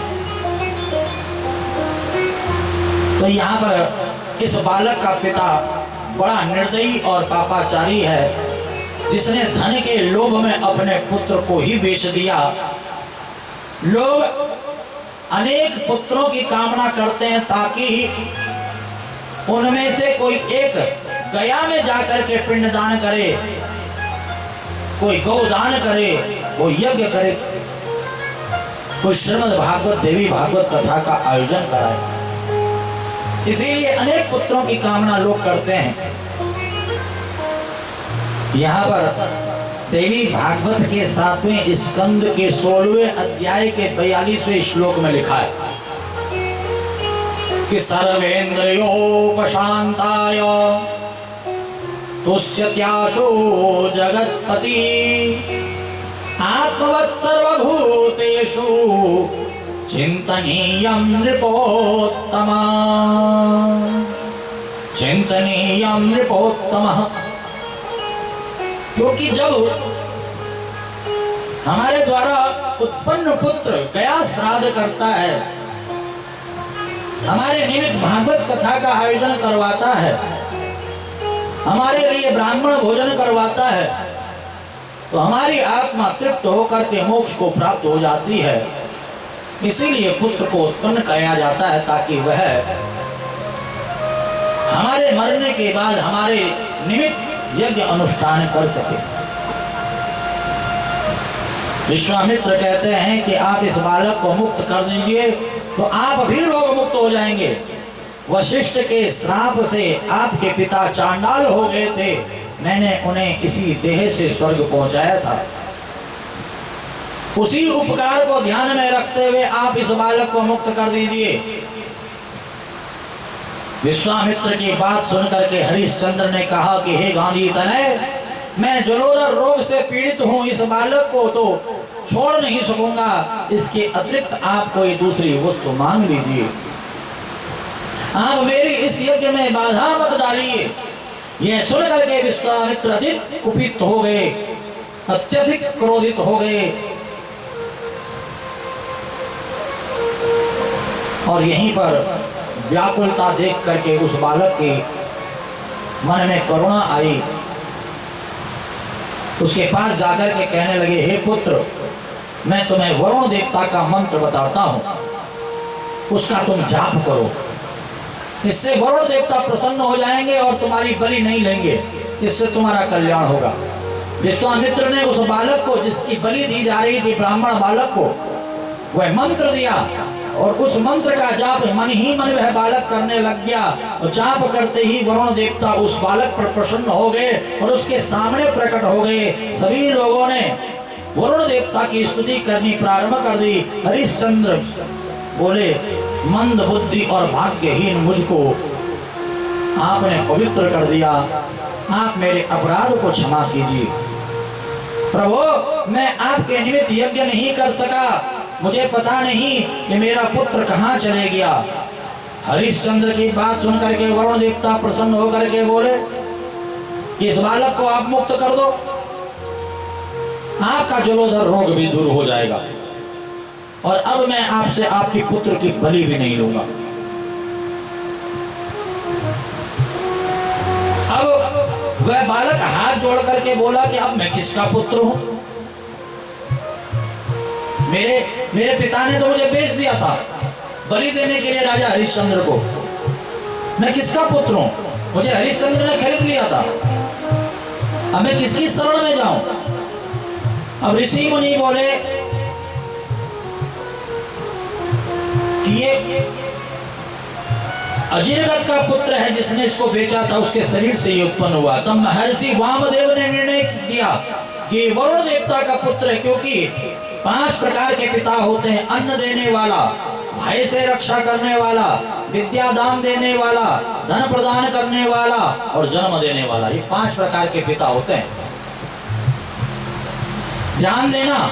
तो यहाँ पर इस बालक का पिता बड़ा निर्दयी और पापाचारी है। जिसने धन के लोभ में अपने पुत्र को ही बेच दिया। लोग अनेक पुत्रों की कामना करते हैं ताकि उनमें से कोई एक गया में जाकर के पिंडदान करे, कोई गौदान करे, कोई यज्ञ करे, कोई श्रीमद् भागवत देवी भागवत कथा का आयोजन कराए। इसीलिए अनेक पुत्रों की कामना लोग करते हैं। यहाँ पर देवी भागवत के 7वें स्कंद के 16वें अध्याय के 42वें श्लोक में लिखा है कि सर्वेन्द्रियोपशांताय तुष्यत्याशो जगत्पति आत्मवत् सर्वभूतेषु चिंतनीयं नृपोत्तमा। चिंतनीयं नृपोत्तमः। क्योंकि जब हमारे द्वारा उत्पन्न पुत्र गया श्राद्ध करता है, हमारे निमित्त भागवत कथा का आयोजन करवाता है, हमारे लिए ब्राह्मण भोजन करवाता है, तो हमारी आत्मा तृप्त होकर के मोक्ष को प्राप्त हो जाती है। इसीलिए पुत्र को उत्पन्न किया जाता है ताकि वह हमारे मरने के बाद हमारे निमित्त यज्ञ अनुष्ठान कर सके। विश्वामित्र कहते हैं कि आप इस बालक को मुक्त कर दीजिए तो आप भी रोग मुक्त हो जाएंगे। वशिष्ठ के श्राप से आपके पिता चांडाल हो गए थे, मैंने उन्हें इसी देह से स्वर्ग पहुंचाया था। उसी उपकार को ध्यान में रखते हुए आप इस बालक को मुक्त कर दीजिए। विश्वामित्र की बात सुनकर के हरिश्चंद्र ने कहा कि हे गांधी तनय, मैं जलोदर रोग से पीड़ित हूं, इस बालक को तो छोड़ नहीं सकूंगा, इसके अतिरिक्त आप कोई दूसरी वस्तु मांग लीजिए। आप मेरी इस यज्ञ में बाधा मत डालिए। यह सुन करके विश्वामित्र अधिक कुपित हो गए, अत्यधिक क्रोधित हो गए और यहीं पर व्याकुलता देख करके उस बालक के मन में करुणा आई। उसके पास जाकर के कहने लगे, हे पुत्र, मैं तुम्हें वरुण देवता का मंत्र बताता हूं, उसका तुम जाप करो, इससे वरुण देवता प्रसन्न हो जाएंगे और तुम्हारी बलि नहीं लेंगे, इससे तुम्हारा कल्याण होगा। विश्वामित्र ने उस बालक को, जिसकी बलि दी जा रही थी ब्राह्मण बालक को, वह मंत्र दिया और उस मंत्र का जाप मन ही मन वह बालक करने लग गया। और जाप करते ही वरुण देवता उस बालक पर प्रसन्न हो गए और उसके सामने प्रकट हो गए। सभी लोगों ने वरुण देवता की स्तुति करनी प्रारंभ कर दी। हरिश्चंद्र बोले, मंद बुद्धि और भाग्यहीन मुझको आपने पवित्र कर दिया, आप मेरे अपराध को क्षमा कीजिए। प्रभु, मैं आपके निमित्त यज्ञ नहीं कर सका, मुझे पता नहीं कि मेरा पुत्र कहाँ चले गया। हरिश्चंद्र की बात सुनकर के वरुण देवता प्रसन्न होकर के बोले, इस बालक को आप मुक्त कर दो, आपका जलोदर रोग भी दूर हो जाएगा और अब मैं आपसे आपके पुत्र की बलि भी नहीं लूंगा। अब वह बालक हाथ जोड़ करके बोला कि अब मैं किसका पुत्र हूं? मेरे पिता ने तो मुझे बेच दिया था बलि देने के लिए राजा हरिश्चंद्र को। मैं किसका पुत्र हूं? मुझे हरिश्चंद्र ने खरीद लिया था, अब मैं किसकी शरण में जाऊं? अब ऋषि मुनि बोले कि ये अजिरगत का पुत्र है, जिसने इसको बेचा था उसके शरीर से ये उत्पन्न हुआ। तब महर्षि वामदेव ने निर्णय किया कि वरुण देवता का पुत्र है, क्योंकि 5 प्रकार के पिता होते हैं, अन्न देने वाला, भय से रक्षा करने वाला, विद्या दान देने वाला, धन प्रदान करने वाला और जन्म देने वाला। ये 5 प्रकार के पिता होते हैं। ध्यान देना,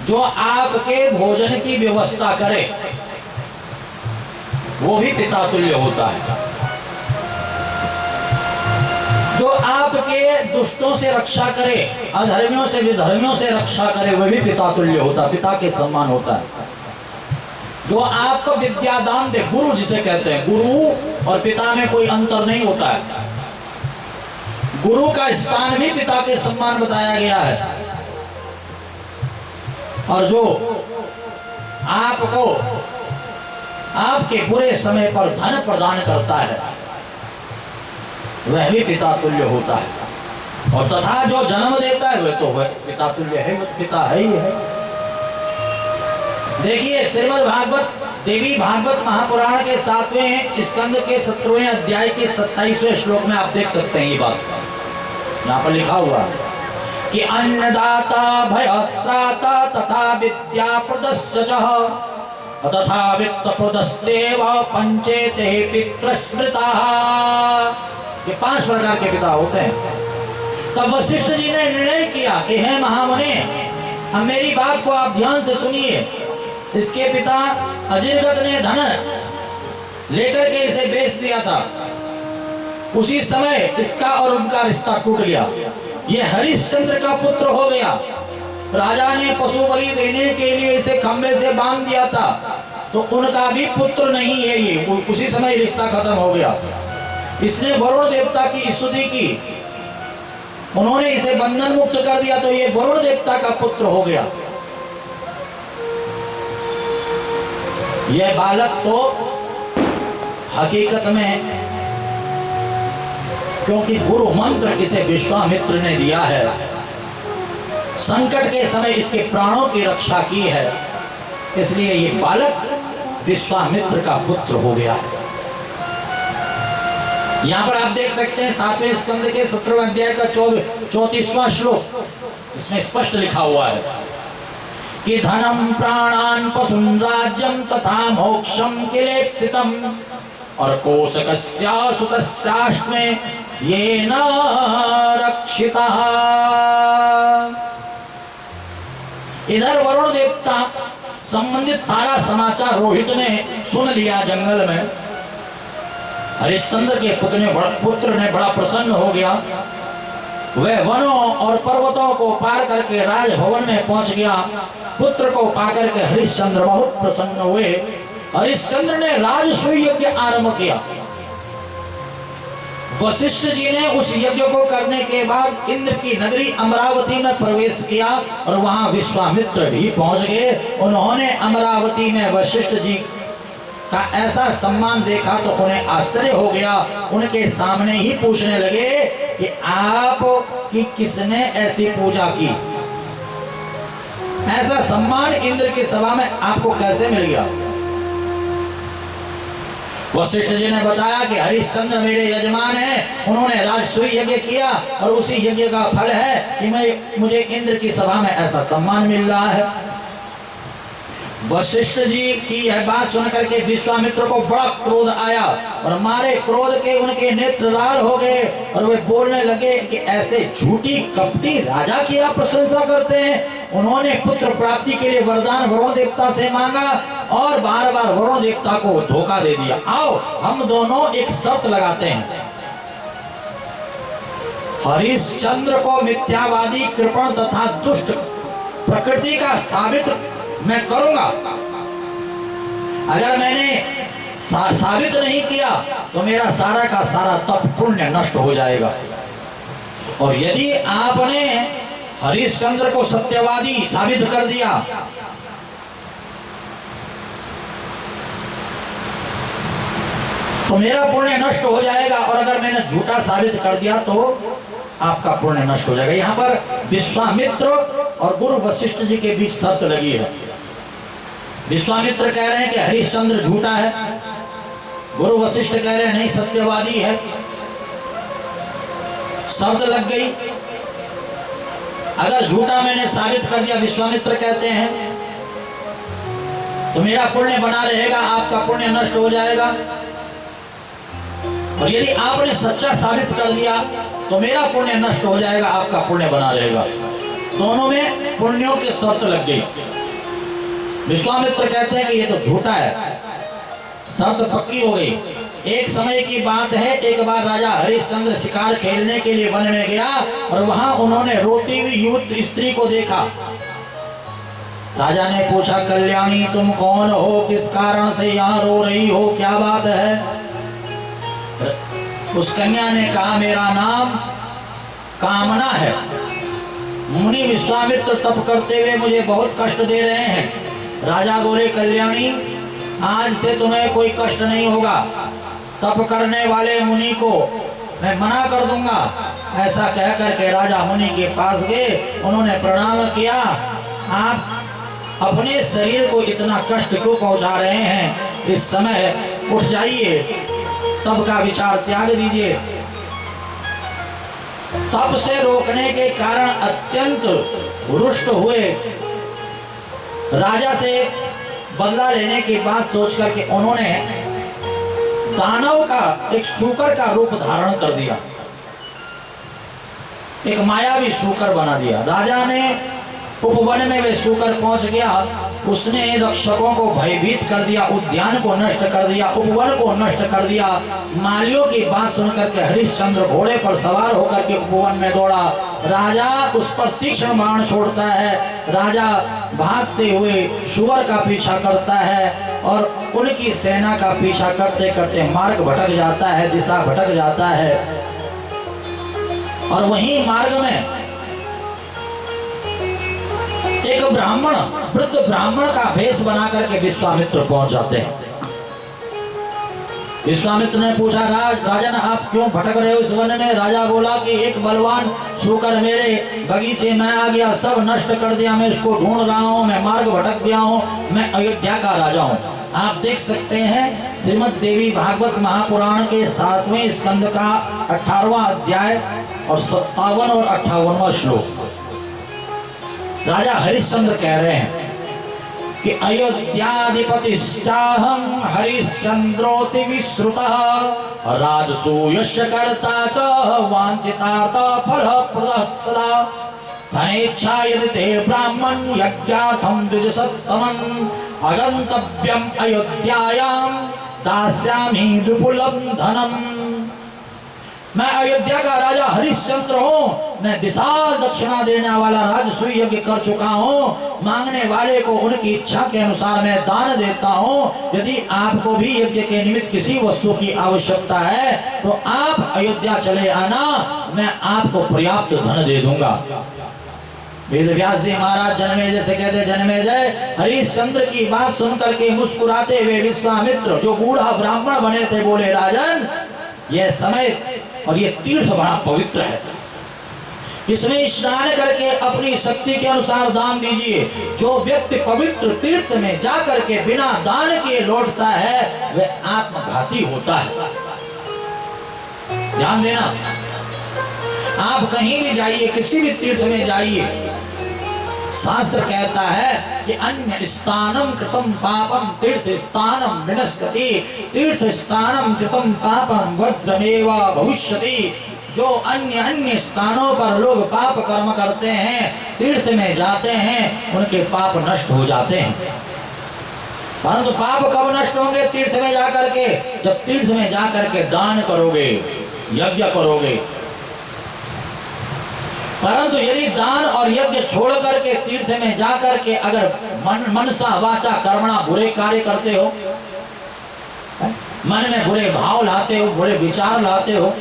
जो आपके भोजन की व्यवस्था करे वो भी पिता तुल्य होता है। जो आपके दुष्टों से रक्षा करे, अधर्मियों से विधर्मियों से रक्षा करे, वह भी पिता तुल्य होता है, पिता के समान होता है। जो आपको विद्या दान दे, गुरु जिसे कहते हैं, गुरु और पिता में कोई अंतर नहीं होता है। गुरु का स्थान भी पिता के सम्मान बताया गया है। और जो आपको आपके बुरे समय पर धन प्रदान करता है वह भी पिता तुल्य होता है। और तथा जो जन्म देता है वह तो वह पिता तुल्य है, वह पिता है ही है। देखिए श्रीमद् भागवत देवी भागवत महापुराण के 7वें स्कंद के 17वें अध्याय के 27वें श्लोक में आप देख सकते हैं ये बात। यहाँ पर लिखा हुआ कि अन्नदाता भयत्राता तथा विद्याप्रदस्य च तथा वित्तप्रदस्तेव पंचेते पितृस्मृताः। ये 5 प्रकार के पिता होते हैं। तब वशिष्ठ जी ने निर्णय किया कि हे महामुनि, अब मेरी बात को आप ध्यान से सुनिए। इसके पिता अजिरगत ने धन लेकर के इसे बेच दिया था। उसी समय इसका और उनका रिश्ता टूट गया। ये हरिश्चंद्र का पुत्र हो गया। राजा ने पशु बलि देने के लिए इसे खंबे से बांध दिया था, तो उनका भी पुत्र नहीं है ये। उसी समय रिश्ता खत्म हो गया। इसने वरुण देवता की स्तुति की, उन्होंने इसे बंधन मुक्त कर दिया, तो ये वरुण देवता का पुत्र हो गया। यह बालक तो हकीकत में, क्योंकि गुरु मंत्र इसे विश्वामित्र ने दिया है, संकट के समय इसके प्राणों की रक्षा की है, इसलिए ये बालक विश्वामित्र का पुत्र हो गया। यहाँ पर आप देख सकते हैं 7वें स्कंद के 17वें अध्याय का 34वां श्लोक, इसमें स्पष्ट लिखा हुआ है कि धनम प्राणान पशुन राज्यम तथा मोक्षम किलेप्सितम और कोशकस्या सुतस्याश्मे येन रक्षितः। इधर वरुण देवता संबंधित सारा समाचार रोहित ने सुन लिया जंगल में। हरिश्चंद्र के पुत्र ने बड़ा प्रसन्न हो गया। वह वनों और पर्वतों को पार करके राजभवन में पहुंच गया। पुत्र को पाकर के हरिश्चंद्र बहुत प्रसन्न हुए। हरिश्चंद्र ने राजसूय यज्ञ आरंभ किया। वशिष्ठ जी ने उस यज्ञ को करने के बाद इंद्र की नगरी अमरावती में प्रवेश किया और वहां विश्वामित्र भी पहुंच गए। उन्होंने अमरावती में वशिष्ठ जी का ऐसा सम्मान देखा तो उन्हें आश्चर्य हो गया। उनके सामने ही पूछने लगे कि आप की किसने ऐसी पूजा की, ऐसा सम्मान इंद्र की सभा में आपको कैसे मिल गया। वशिष्ठ जी ने बताया कि हरिश्चंद्र मेरे यजमान हैं, उन्होंने राजसूय यज्ञ किया और उसी यज्ञ का फल है कि मुझे इंद्र की सभा में ऐसा सम्मान मिल रहा है। वशिष्ठ जी की यह बात सुनकर के विश्वामित्र को बड़ा क्रोध आया और मारे क्रोध के उनके नेत्र लाल हो गए और वे बोलने लगे कि ऐसे झूठी कपटी राजा की आप प्रशंसा करते हैं। उन्होंने पुत्र प्राप्ति के लिए वरदान वरुण देवता से मांगा और बार बार वरुण देवता को धोखा दे दिया। आओ हम दोनों एक शर्त लगाते हैं, हरिश्चंद्र को मिथ्यावादी, कृपण तथा दुष्ट प्रकृति का साबित मैं करूंगा। अगर मैंने साबित नहीं किया तो मेरा सारा का सारा तप पुण्य नष्ट हो जाएगा। और यदि आपने हरिश्चंद्र को सत्यवादी साबित कर दिया तो मेरा पुण्य नष्ट हो जाएगा, और अगर मैंने झूठा साबित कर दिया तो आपका पुण्य नष्ट हो जाएगा। यहाँ पर विश्वामित्र और गुरु वशिष्ठ जी के बीच शर्त लगी है। विश्वामित्र कह रहे हैं कि हरिश्चंद्र झूठा है, गुरु वशिष्ठ कह रहे हैं नहीं सत्यवादी है। शर्त लग गई, अगर झूठा मैंने साबित कर दिया, विश्वामित्र कहते हैं, तो मेरा पुण्य बना रहेगा, आपका पुण्य नष्ट हो जाएगा। और यदि आपने सच्चा साबित कर दिया तो मेरा पुण्य नष्ट हो जाएगा, आपका पुण्य बना रहेगा। दोनों में पुण्यों की शर्त लग गई। विश्वामित्र कहते हैं कि ये तो झूठा है, शर्त पक्की हो गई। एक समय की बात है, एक बार राजा हरिश्चंद्र शिकार खेलने के लिए वन में गया और वहां उन्होंने रोती हुई युवती स्त्री को देखा। राजा ने पूछा, कल्याणी तुम कौन हो, किस कारण से यहाँ रो रही हो, क्या बात है। उस कन्या ने कहा, मेरा नाम कामना है। मुनि विश्वामित्र तप करते हुए मुझे बहुत कष्ट दे रहे हैं। राजा बोले, कल्याणी आज से तुम्हें कोई कष्ट नहीं होगा। तप करने वाले मुनि को मैं मना कर दूंगा। ऐसा कह करके राजा मुनि के पास गए, उन्होंने प्रणाम किया। आप अपने शरीर को इतना कष्ट क्यों पहुंचा रहे हैं? इस समय उठ जाइए, तप का विचार त्याग दीजिए। तप से रोकने के कारण अत्यंत रुष्ट हुए। राजा से बदला लेने की बात सोच करके उन्होंने दानव का एक शूकर का रूप धारण कर दिया, एक मायावी शूकर बना दिया। राजा ने उपवन में वे शूकर पहुंच गया, उसने रक्षकों को भयभीत कर दिया, उद्यान को नष्ट कर दिया, उपवन को नष्ट कर दिया। मालियों की बात सुनकर के हरिश्चंद्र घोड़े पर सवार होकर के उपवन में दौड़ा। राजा उस पर तीक्ष्ण बाण छोड़ता है। राजा भागते हुए शुगर का पीछा करता है और उनकी सेना का पीछा करते करते मार्ग भटक जाता है, दिशा भटक जाता है। और वहीं मार्ग में एक ब्राह्मण, वृद्ध ब्राह्मण का भेष बना करके विश्वामित्र पहुंच जाते हैं। विश्वामित्र ने पूछा, राजन आप क्यों भटक रहे हो इस वन में? राजा बोला कि एक बलवान शूकर मेरे बगीचे में आ गया, सब नष्ट कर दिया, मैं उसको ढूंढ रहा हूँ, मैं मार्ग भटक गया हूँ, मैं अयोध्या का राजा हूँ। आप देख सकते हैं श्रीमद् देवी भागवत महापुराण के 7वें स्कंद का 18वां अध्याय और 57 और 58वां श्लोक। राजा हरिश्चंद्र कह रहे हैं कि अयोध्याधिपति शाहं हरिश्चंद्रोति विश्रुतः राजसूयस्य कर्ता च वांछितार्थ फलप्रदः सदा धनेच्छा यदि ते ब्राह्मण यज्ञार्थं द्विजसत्तमम् अगंतव्यम् अयोध्यायां दास्यामि विपुलं धनम्। मैं अयोध्या का राजा हरिश्चंद्र हूँ, मैं विशाल दक्षिणा देने वाला राजसूय यज्ञ कर चुका हूँ। मांगने वाले को उनकी इच्छा के अनुसार मैं दान देता हूँ। यदि आपको भी यज्ञ के निमित्त किसी वस्तु की आवश्यकता है तो आप अयोध्या चले आना, मैं आपको पर्याप्त धन दे दूंगा। वेद व्यास जी महाराज जन्मेजय से कहते, जन्मेजय हरिश्चंद्र की बात सुनकर के मुस्कुराते हुए विश्वामित्र जो बूढ़ा ब्राह्मण बने थे बोले, राजन यह समय और ये तीर्थ बड़ा पवित्र है, इसमें स्नान करके अपनी शक्ति के अनुसार दान दीजिए। जो व्यक्ति पवित्र तीर्थ में जा करके बिना दान किए लौटता है वह आत्मघाती होता है। ध्यान देना, आप कहीं भी जाइए, किसी भी तीर्थ में जाइए, शास्त्र कहता है कि अन्य स्थानम कृतम पापम तीर्थ स्थानम विनश्यति, तीर्थ स्थानम कृतम पापम वज्रमेव भविष्यति। जो अन्य स्थानों पर लोग पाप कर्म करते हैं, तीर्थ में जाते हैं, उनके पाप नष्ट हो जाते हैं। परंतु पाप कब नष्ट होंगे? तीर्थ में जाकर के, जब तीर्थ में जाकर के दान करोगे, यज्ञ करोगे। परंतु यदि दान और यज्ञ छोड़ करके तीर्थ में जाकर के अगर मनसा वाचा कर्मणा बुरे कार्य करते हो, मन में बुरे भाव लाते हो, बुरे विचार लाते हो,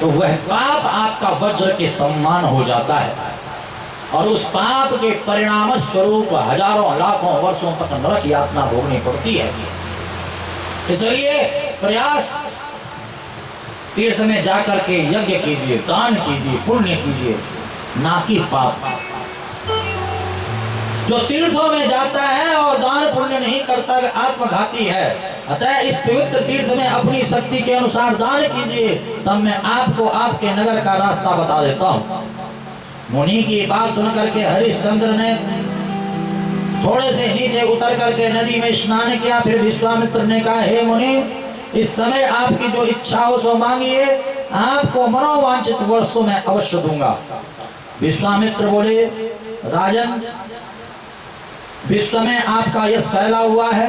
तो वह पाप आपका वज्र के समान हो जाता है और उस पाप के परिणाम स्वरूप हजारों लाखों वर्षों तक नरक यातना भोगनी पड़ती है। इसलिए प्रयास, तीर्थ में जाकर के यज्ञ कीजिए, दान कीजिए, पुण्य कीजिए, ना कि पाप। जो तीर्थों में जाता है और दान पुण्य नहीं करता वह आत्मघाती है। अतः इस पवित्र तीर्थ में अपनी शक्ति के अनुसार दान कीजिए, तब मैं आपको आपके नगर का रास्ता बता देता हूँ। मुनि की बात सुनकर के हरिश्चंद्र ने थोड़े से नीचे उतर करके नदी में स्नान किया। फिर विश्वामित्र ने कहा, हे मुनि, इस समय आपकी जो इच्छा हो सो मांगिए, आपको मनोवांछित वस्तु मैं अवश्य दूंगा। विश्वामित्र बोले, राजन विश्व में आपका यश फैला हुआ है।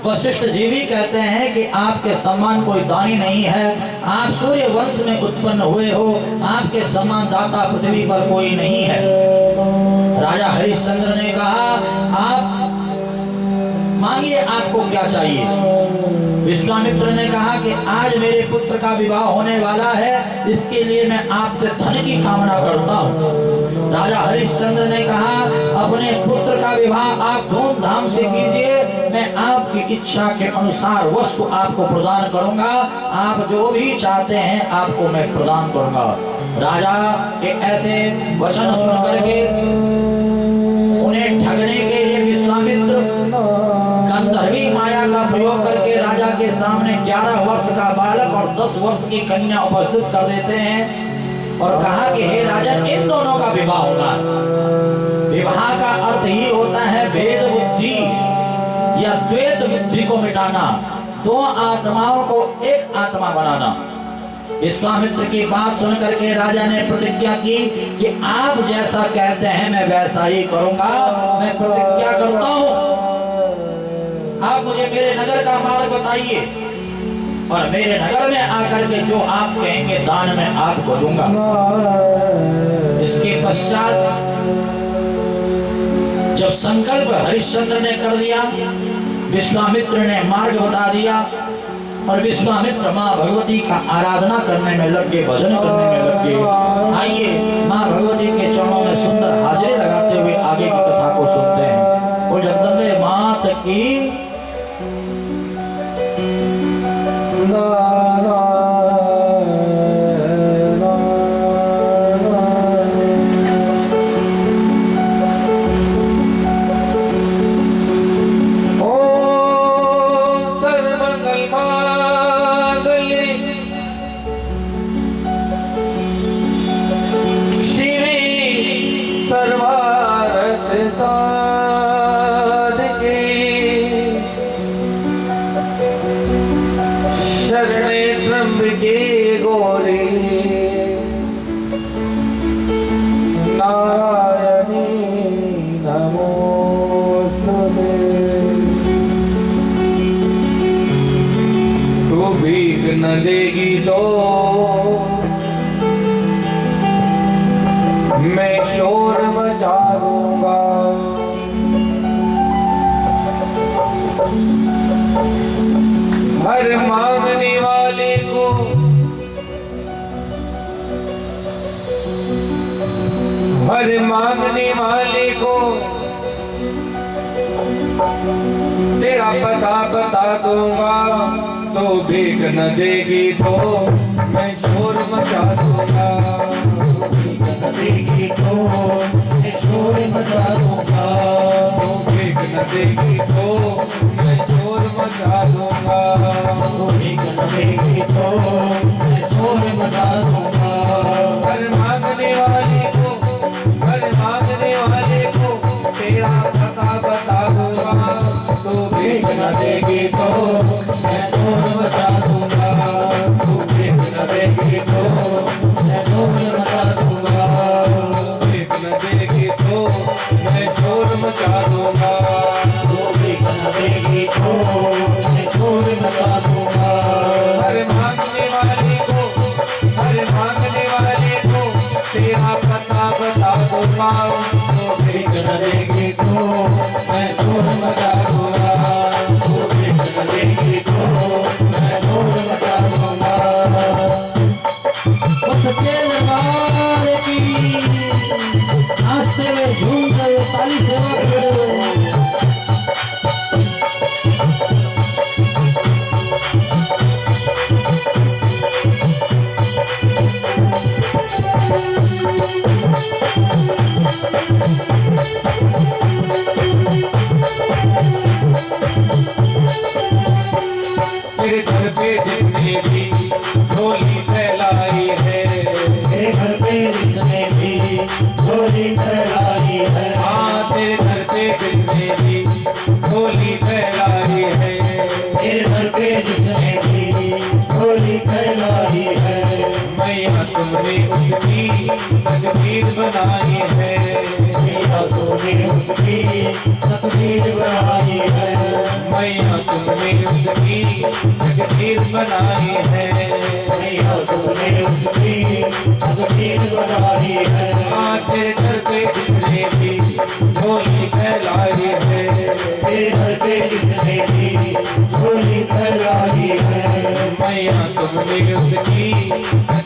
वशिष्ठ जी भी कहते हैं कि आपके समान कोई दानी नहीं है। आप सूर्य वंश में उत्पन्न हुए हो, आपके समान दाता पृथ्वी पर कोई नहीं है। राजा हरिश्चंद्र ने कहा, आप मांगिए आपको क्या चाहिए। विश्वामित्र ने कहा कि आज मेरे पुत्र का विवाह होने वाला है, इसके लिए मैं आपसे धन की कामना करता हूँ। राजा हरिश्चंद्र ने कहा अपने पुत्र का विवाह आप धूमधाम से कीजिए, मैं आपकी इच्छा के अनुसार वस्तु आपको प्रदान करूंगा, आप जो भी चाहते हैं आपको मैं प्रदान करूंगा। राजा के ऐसे वचन सुन करके उन्हें ठगने के लिए विश्वामित्र गंधर्वी माया का प्रयोग करके राजा के सामने 11 वर्ष का बालक और 10 वर्ष की कन्या उपस्थित कर देते हैं और कहा कि हे राजन, इन दोनों का विवाह होना है। विवाह का अर्थ ही होता है भेद बुद्धि या द्वैत बुद्धि को मिटाना, दो आत्माओं को एक आत्मा बनाना। विश्वामित्र की बात सुन करके राजा ने प्रतिज्ञा की कि आप जैसा कहते हैं मैं वैसा ही करूंगा। मैं प्रतिज्ञा करता हूं, आप मुझे मेरे नगर का मार्ग बताइए और मेरे नगर में आकर के जो आप कहेंगे दान में आपको दूंगा। इसके पश्चात जब संकल्प हरिश्चंद्र ने कर दिया, विश्वामित्र ने मार्ग बता दिया और विश्वामित्र माँ भगवती का आराधना करने में लग गए, भजन करने में लग गए। आइए माँ भगवती के चरणों में सुंदर हाजिरी लगाते हुए आगे की कथा को सुनते हैं। वो जगदम्बे मात की न देगी तो मैं शोर मचा दूंगा। हर मांगने वाले को तेरा पता बता दूंगा। तो भीख न देगी तो मैं शोर मचा दूंगा। भीख न देगी तो मैं शोर मचा दूंगा। भीख न देगी तो मैं शोर मचा दूंगा। भीख न देगी तो मैं शोर मचा दूंगा। हर मांगने वाले को तेरा पता बता दूंगा। तो भीख न देगी तो मैं शोर मचा दूंगा। तू भीख न देगी तो मैं शोर मचा दूंगा। भीख न देगी तो मैं शोर मचा दूंगा। तू भीख न देगी तो मैं शोर मचा दूंगा। हर मांगने वाले को तेरा पता बता दूंगा। तू भीख न देगी तो मैं शोर मचा दूंगा। तू भीख न देगी तो मैं शोर मचा दूंगा। वो सच्चे दरबार की नाचते हुए झूमते हुए ताली सेवा खड़े हुए तेरे घर पे जिसने भी झोली फैलाई है, तेरे घर पे जिसने भी झोली फैलाई है। हाँ तेरे घर पे जिसने भी झोली फैलाई है। तेरे घर पे जिसने भी झोली फैलाई है। मैया तुमने उसकी तकदीर बनाई है। मैया तुमने उसकी तकदीर बनाई है। मैया तुमने उसकी तकदीर बनाई है। मैया तुमने उसकी तकदीर बनाई है। हाँ तेरे घर पे जिसने भी झोली फैलाई है। तेरे घर पे जिसने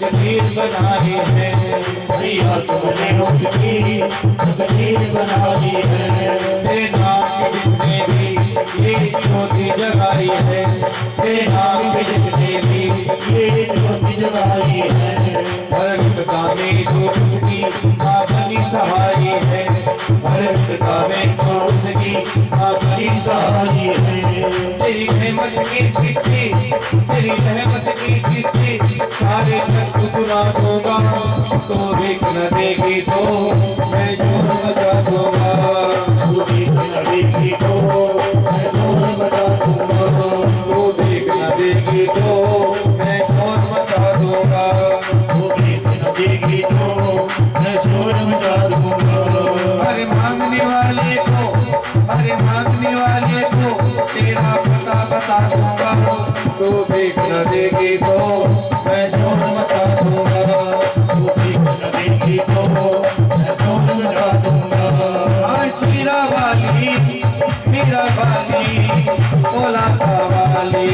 तकदीर बनाई है, भैया तुमने उसकी तकदीर बनाई है। तेरे नाम के जितने भी ये ज्योति जगाई है, तेरे नाम के जितने भी ये ज्योति जगाई है। भरत का में तो उसकी अपनी सहाई है, भरत का में तो उसकी अपनी सहाई है। तेरी रहमत की किस्ती, तेरी रहमत की किस्ती सारे तक सुना दूंगा, तो देख न देगी तो मैं शोर मचा दूंगा, तू देख न देगी तो मैं शोर मचा दूंगा, तो देख न देगी तो मैं शोर मचा दूंगा। तू देख न देगी तो मैं शोर मचा दूंगा। अरे मांगने वाले को, अरे मांगने वाले को तेरा पता बता दूंगा, तो देख न देगी तो मैं शोर मचा दूंगा, तू देख न देगी तो मैं शोर मचा दूंगा। आज मीरा वाली, मीरा वाली, बोला था वाली,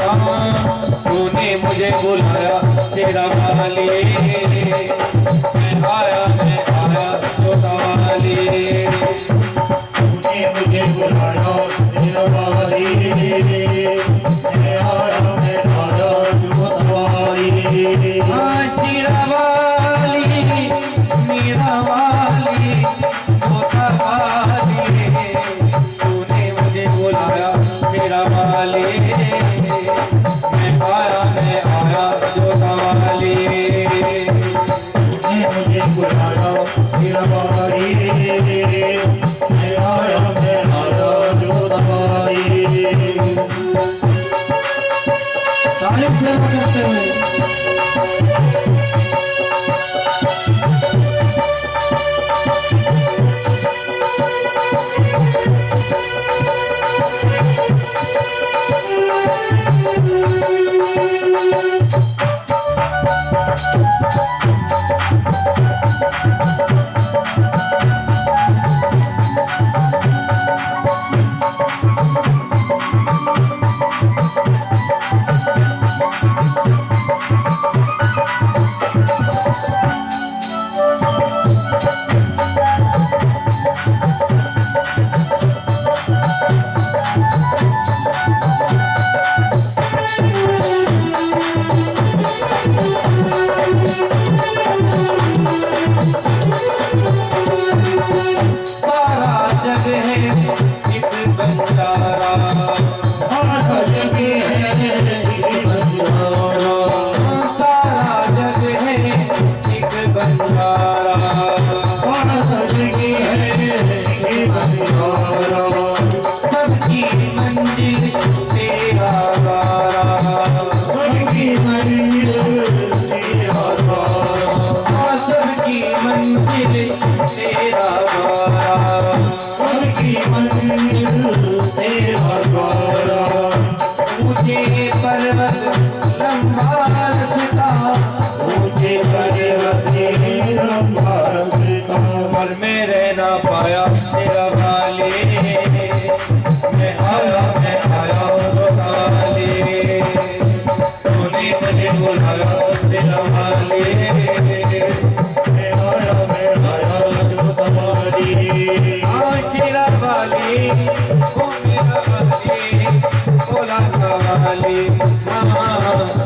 हाँ तूने मुझे बुलाया तेरा वाली, मैं आया छोटा वाली, तूने मुझे बुलाया तेरा वाली, मैं आया जोत वाली। हाँ शीरा वाली, मीरा वाली, छोटा वाली, तूने मुझे बुलाया तेरा वाली, मैं आया छोटा वाली, तूने मुझे बुलाया तेरा वाली, मैं आया जोत वाली। तालीम से करते हुए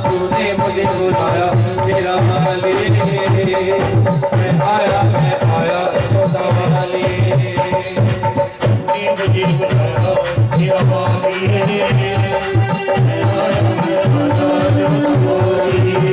तूने मुझे बुलाया तेरा वाली, मैं आया छोटा वाली, तूने मुझे बुलाया तेरा वाली, मैं आया जोत वाली।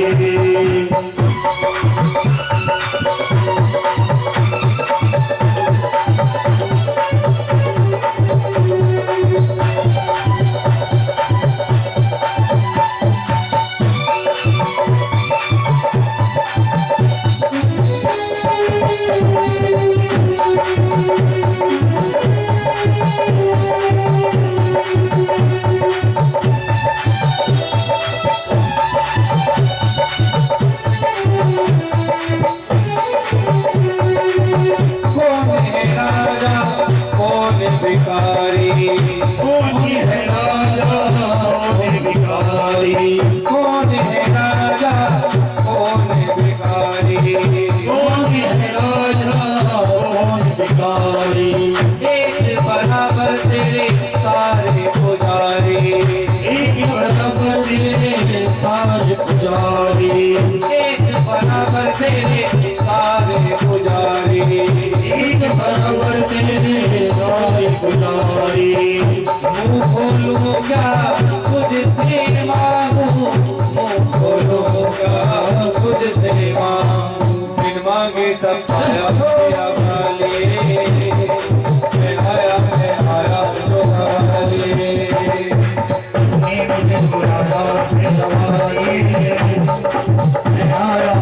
भिखारी कौन है राजा कौन भिखारी कौन है राजा कौन है पुजारी, एक बराबर तेरे सारे पुजारी, एक बराबर तेरे सारे पुजारी, एक बराबर तेरे सारे पुजारी, एक बराबर तेरे सारे पुजारी। मुँह खोलूं क्या तुझसे मांगू, मुँह खोलूं क्या तुझसे मांगू, बिन मांगे सब पाया तेरा वाले, मैं आया जो वाले। तूने मुझे बुलाया फिर दवाई, मैं आया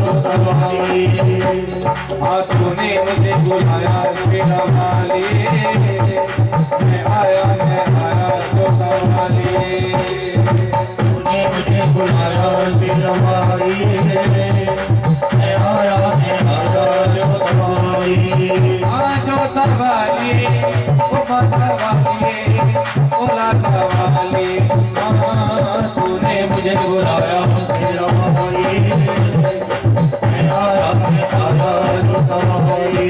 तो दवाई। हाँ तूने मुझे बुलाया मेरा वाले, मैं आया तो वाले। तूने मुझे बुलाया फिर दवाई, मैं आया जो दवाई। हाँ जो दवाले, वो दवाले, ओला दवाले। हाँ तूने मुझे बुलाया फिर दवाई, मैं आया जो दवाई।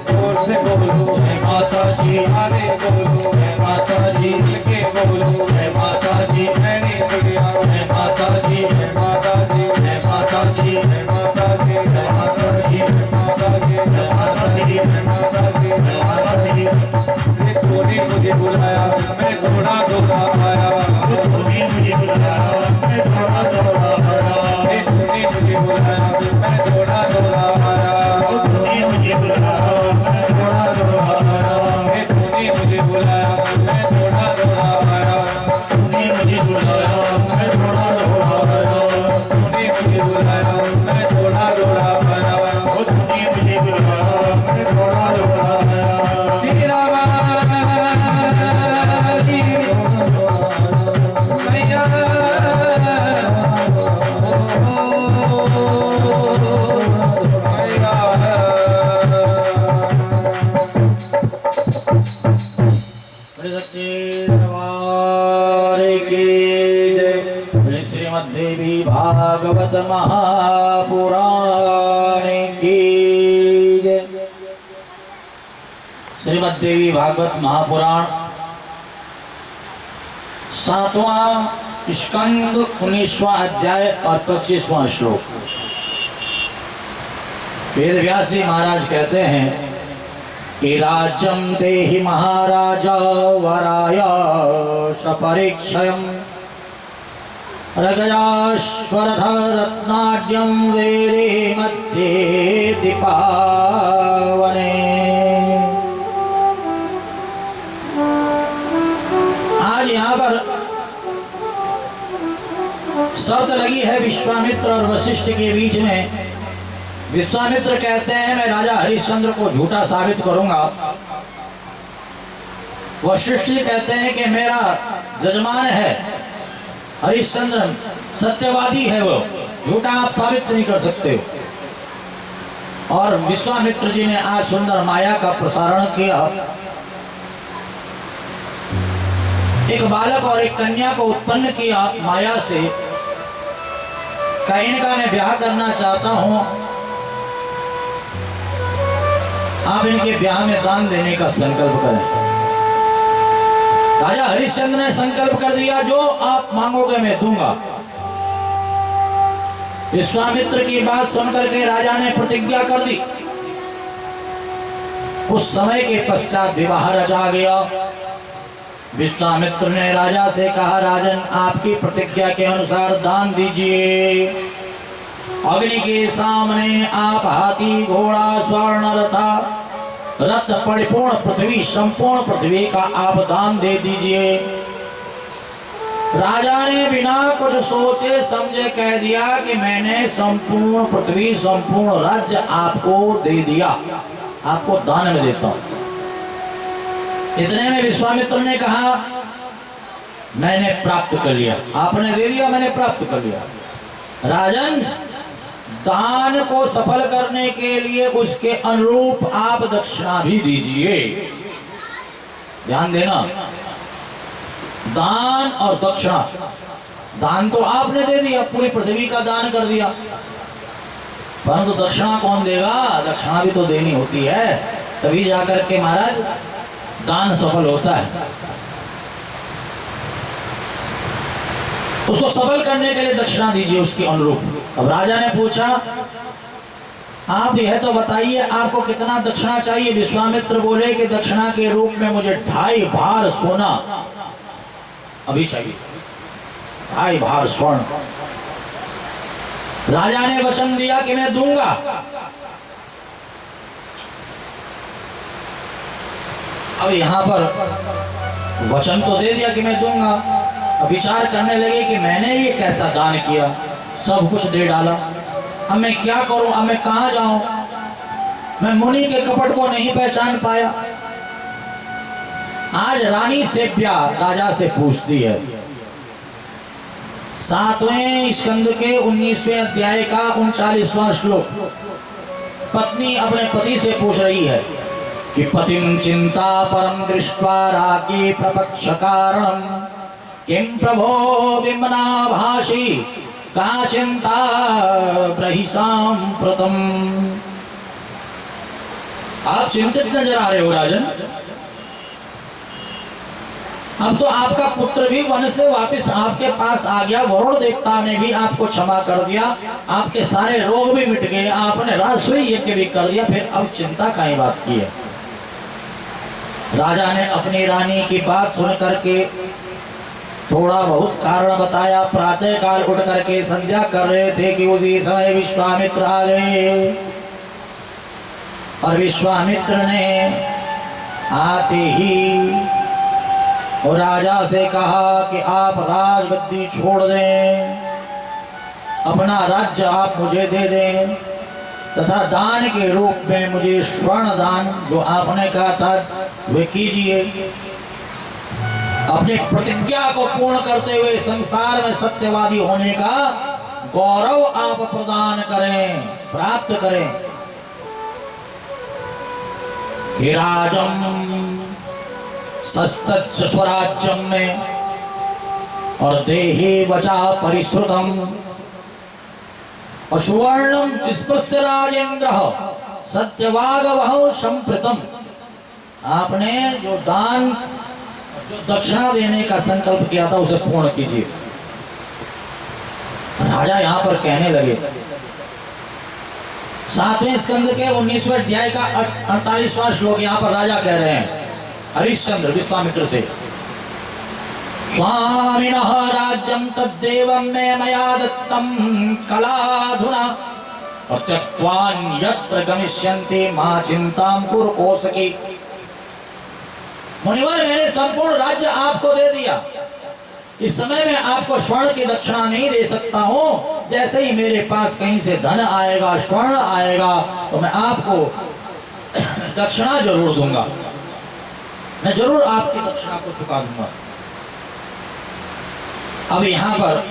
जोर से बोलो माता जी, अरे बोलो माता जी, के बोलो माता जी, मैंने बुलिया माता जी, माता जी माता जी, माता जी माता जी, माता जी माता जी, माता जी माता जी। तूने मुझे बुलाया मैं थोड़ा थोड़ा आया, तूने मुझे बुलाया मैं थोड़ा थोड़ा आया। तूने मुझे बुलाया मैं थोड़ा थोड़ा आया, तूने मुझे बुलाया मैं थोड़ा थोड़ा आया। तूने मुझे बुलाया मैं थोड़ा थोड़ा आया, तूने मुझे बुलाया मैं थोड़ा थोड़ा आया। तूने मुझे बुलाया मैं थोड़ा थोड़ा आया। तूने मुझे बुलाया मैं थोड़ा थोड़ा आया। तेरा वाली मैया बड़े सच्चे दरबार की जय। बड़े श्रीमद्देवी भागवत महापुराण की जय। श्रीमद्देवी भागवत महापुराण 7वां स्कंद 19वां अध्याय और 25वां श्लोक। वेद व्यास जी महाराज कहते हैं कि राज्यम देहि महाराजा वराय सपरीक्षयम् रगजाश्वरधर रत्नाढ्यम वेदे मध्ये दीपावने। आज यहाँ पर शर्त लगी है विश्वामित्र और वशिष्ठ के बीच में। विश्वामित्र कहते हैं मैं राजा हरिश्चंद्र को झूठा साबित करूंगा। वशिष्ठ जी कहते हैं कि मेरा जजमान है हरिश्चंद्र सत्यवादी है, वो झूठा आप साबित नहीं कर सकते। और विश्वामित्र जी ने आज सुंदर माया का प्रसारण किया। एक बालक और एक कन्या को उत्पन्न किया माया से। कहीं इनका मैं ब्याह करना चाहता हूं, आप इनके ब्याह में दान देने का संकल्प करें। राजा हरिश्चंद्र ने संकल्प कर दिया जो आप मांगोगे मैं दूंगा। विश्वामित्र की बात सुनकर के राजा ने प्रतिज्ञा कर दी। उस समय के पश्चात विवाह रचा गया। विश्वामित्र ने राजा से कहा राजन आपकी प्रतिज्ञा के अनुसार दान दीजिए। अग्नि के सामने आप हाथी घोड़ा स्वर्ण रथा रथ परिपूर्ण पृथ्वी संपूर्ण पृथ्वी का आप दान दे दीजिए। राजा ने बिना कुछ सोचे समझे कह दिया कि मैंने संपूर्ण पृथ्वी संपूर्ण राज्य आपको दे दिया, आपको दान में देता हूं। इतने में विश्वामित्र ने कहा मैंने प्राप्त कर लिया। आपने दे दिया, मैंने प्राप्त कर लिया। राजन दान को सफल करने के लिए उसके अनुरूप आप दक्षिणा भी दीजिए। ध्यान देना, दान और दक्षिणा। दान तो आपने दे दिया, पूरी पृथ्वी का दान कर दिया। परंतु दक्षिणा कौन देगा? दक्षिणा भी तो देनी होती है, तभी जाकर के महाराज दान सफल होता है। उसको सफल करने के लिए दक्षिणा दीजिए उसके अनुरूप। अब राजा ने पूछा, आप यह तो बताइए आपको कितना दक्षिणा चाहिए? विश्वामित्र बोले कि दक्षिणा के रूप में मुझे 2.5 भार सोना अभी चाहिए, 2.5 भार स्वर्ण। राजा ने वचन दिया कि मैं दूंगा। अब यहां पर वचन तो दे दिया कि मैं दूंगा, अब विचार करने लगे कि मैंने ये कैसा दान किया, सब कुछ दे डाला, अब मैं क्या करूं, अब मैं कहां जाऊं? मैं मुनि के कपट को नहीं पहचान पाया। आज रानी सेव्या राजा से पूछती है, 7वें स्कंद के 19वें अध्याय का 39वां श्लोक। पत्नी अपने पति से पूछ रही है कि पतिं चिंता परम दृष्ट्वा राज्ञी प्रपक्ष कारणम किं प्रभो विमना भाषी का चिंता ब्रहिसाम प्रतम। आप चिंतित नजर आ रहे हो राजन। अब तो आपका पुत्र भी वन से वापस आपके पास आ गया, वरुण देवता ने भी आपको क्षमा कर दिया, आपके सारे रोग भी मिट गए, आपने राजसूय यज्ञ भी कर दिया, फिर अब चिंता काहे बात की है? राजा ने अपनी रानी की बात सुन करके थोड़ा बहुत कारण बताया। प्रातः काल उठ करके संध्या कर रहे थे कि उसी समय विश्वामित्र आ गए और विश्वामित्र ने आते ही और राजा से कहा कि आप राजगद्दी छोड़ दें, अपना राज्य आप मुझे दे दें तथा दान के रूप में मुझे स्वर्ण दान जो आपने कहा था वे कीजिए। अपनी प्रतिज्ञा को पूर्ण करते हुए संसार में सत्यवादी होने का गौरव आप प्रदान करें, प्राप्त करें। राजम सस्तच्च स्वराज्यम में और देहे वचा परिश्रुतम और सुवर्णम स्पृश्य राजेंद्र सत्यवागवह संप्रतम। आपने जो दान जो दक्षिणा देने का संकल्प किया था उसे पूर्ण कीजिए। राजा यहां पर कहने लगे, 7वें स्कंद के 19वें अध्याय का 48वां श्लोक यहां पर राजा कह रहे हैं हरिश्चंद्र विश्वामित्र से, स्वामिनः राज्यं तद्देवं मे मया दत्तं कलाधुना और त्यक्त्वान्यत्र गमिष्यन्ति मा चिंतां कुरु कोसकी। मुनिवर, मैंने संपूर्ण राज्य आपको दे दिया, इस समय मैं आपको स्वर्ण की दक्षिणा नहीं दे सकता हूं। जैसे ही मेरे पास कहीं से धन आएगा, स्वर्ण आएगा, तो मैं आपको दक्षिणा जरूर दूंगा, मैं जरूर आपकी दक्षिणा को चुका दूंगा। अब यहां पर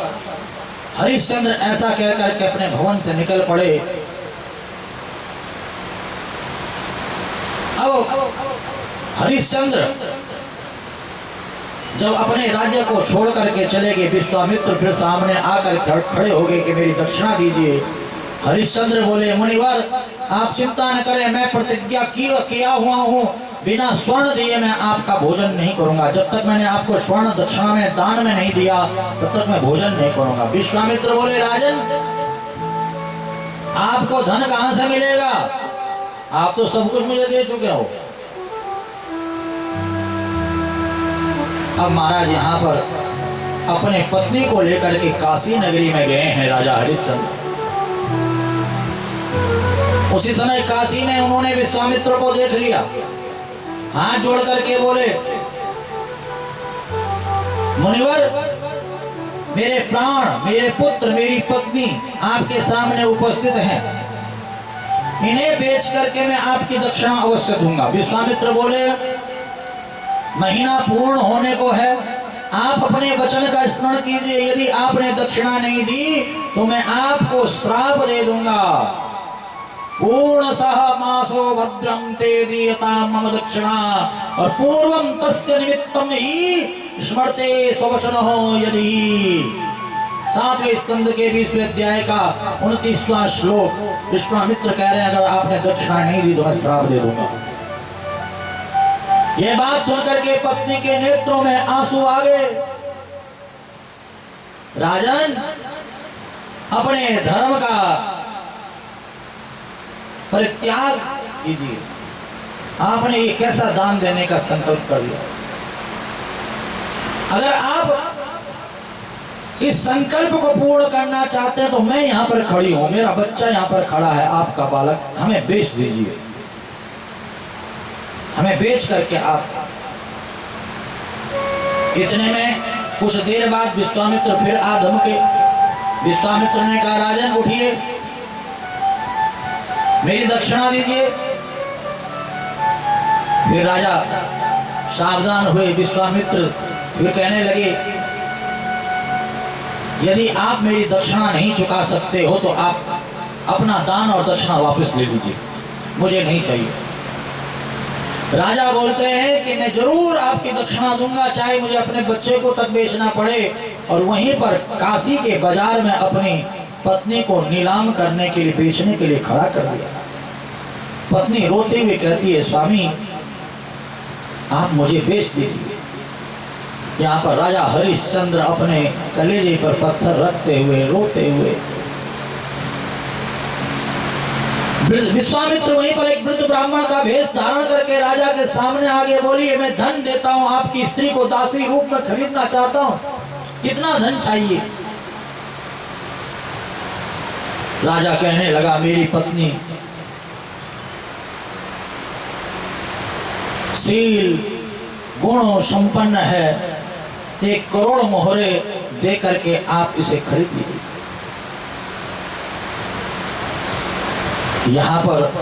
हरिश्चंद्र ऐसा कहकर के अपने भवन से निकल पड़े। अब हरिश्चंद्र जब अपने राज्य को छोड़ करके चले गए, विश्वामित्र फिर सामने आकर खड़े हो गए कि मेरी दक्षिणा दीजिए। हरिश्चंद्र बोले, मुनिवर आप चिंता न करें, मैं प्रतिज्ञा किया हुआ हूं, बिना स्वर्ण दिए मैं आपका भोजन नहीं करूंगा। जब तक मैंने आपको स्वर्ण दक्षिणा में दान में नहीं दिया तब तक मैं भोजन नहीं करूंगा। विश्वामित्र बोले, राजन आपको धन कहां से मिलेगा? आप तो सब कुछ मुझे दे चुके हो। अब महाराज यहाँ पर अपने पत्नी को लेकर के काशी नगरी में गए हैं राजा हरिश्चंद्र। उसी समय काशी में उन्होंने विश्वामित्र को देख लिया, हाथ जोड़ करके बोले, मुनिवर मेरे प्राण, मेरे पुत्र, मेरी पत्नी आपके सामने उपस्थित हैं, इन्हें बेच करके मैं आपकी दक्षिणा अवश्य दूंगा। विश्वामित्र बोले, महीना पूर्ण होने को है, आप अपने वचन का स्मरण कीजिए, यदि आपने दक्षिणा नहीं दी तो मैं आपको श्राप दे दूंगा। पूर्ण सह मासो भद्रं ते दीयतां मम दक्षिणा और पूर्वं तस्य निमित्तं हि स्मरते स्ववचनः यदि। 7वें स्कंद के 20वें अध्याय का 29वां श्लोक विश्वामित्र कह रहे हैं अगर आपने दक्षिणा नहीं दी तो मैं श्राप दे दूंगा। ये बात सुनकर के पत्नी के नेत्रों में आंसू आ गए। राजन, अपने धर्म का परित्याग कीजिए। आपने ये कैसा दान देने का संकल्प कर दिया। अगर आप इस संकल्प को पूर्ण करना चाहते हैं तो मैं यहां पर खड़ी हूं, मेरा बच्चा यहां पर खड़ा है, आपका बालक, हमें बेच दीजिए। हमें बेच करके आप। इतने में कुछ देर बाद विश्वामित्र फिर आ धमके। विश्वामित्र ने कहा राजन उठिए, मेरी दक्षिणा दीजिए। फिर राजा सावधान हुए। विश्वामित्र फिर कहने लगे यदि आप मेरी दक्षिणा नहीं चुका सकते हो तो आप अपना दान और दक्षिणा वापस ले लीजिए, मुझे नहीं चाहिए। राजा बोलते हैं कि मैं जरूर आपकी दक्षिणा दूंगा, चाहे मुझे अपने बच्चे को तक बेचना पड़े। और वहीं पर काशी के बाजार में अपनी पत्नी को नीलाम करने के लिए, बेचने के लिए खड़ा कर दिया। पत्नी रोते हुए कहती है स्वामी आप मुझे बेच दीजिए। यहाँ पर राजा हरिश्चंद्र अपने कलेजे पर पत्थर रखते हुए रोते हुए। विश्वामित्र वहीं पर एक वृद्ध ब्राह्मण का भेष धारण करके राजा के सामने आगे बोलिए मैं धन देता हूं, आपकी स्त्री को दासी रूप में खरीदना चाहता हूं, कितना धन चाहिए। राजा कहने लगा मेरी पत्नी शील गुणों संपन्न है, 1 करोड़ मोहरे दे करके आप इसे खरीद लीजिए। यहां पर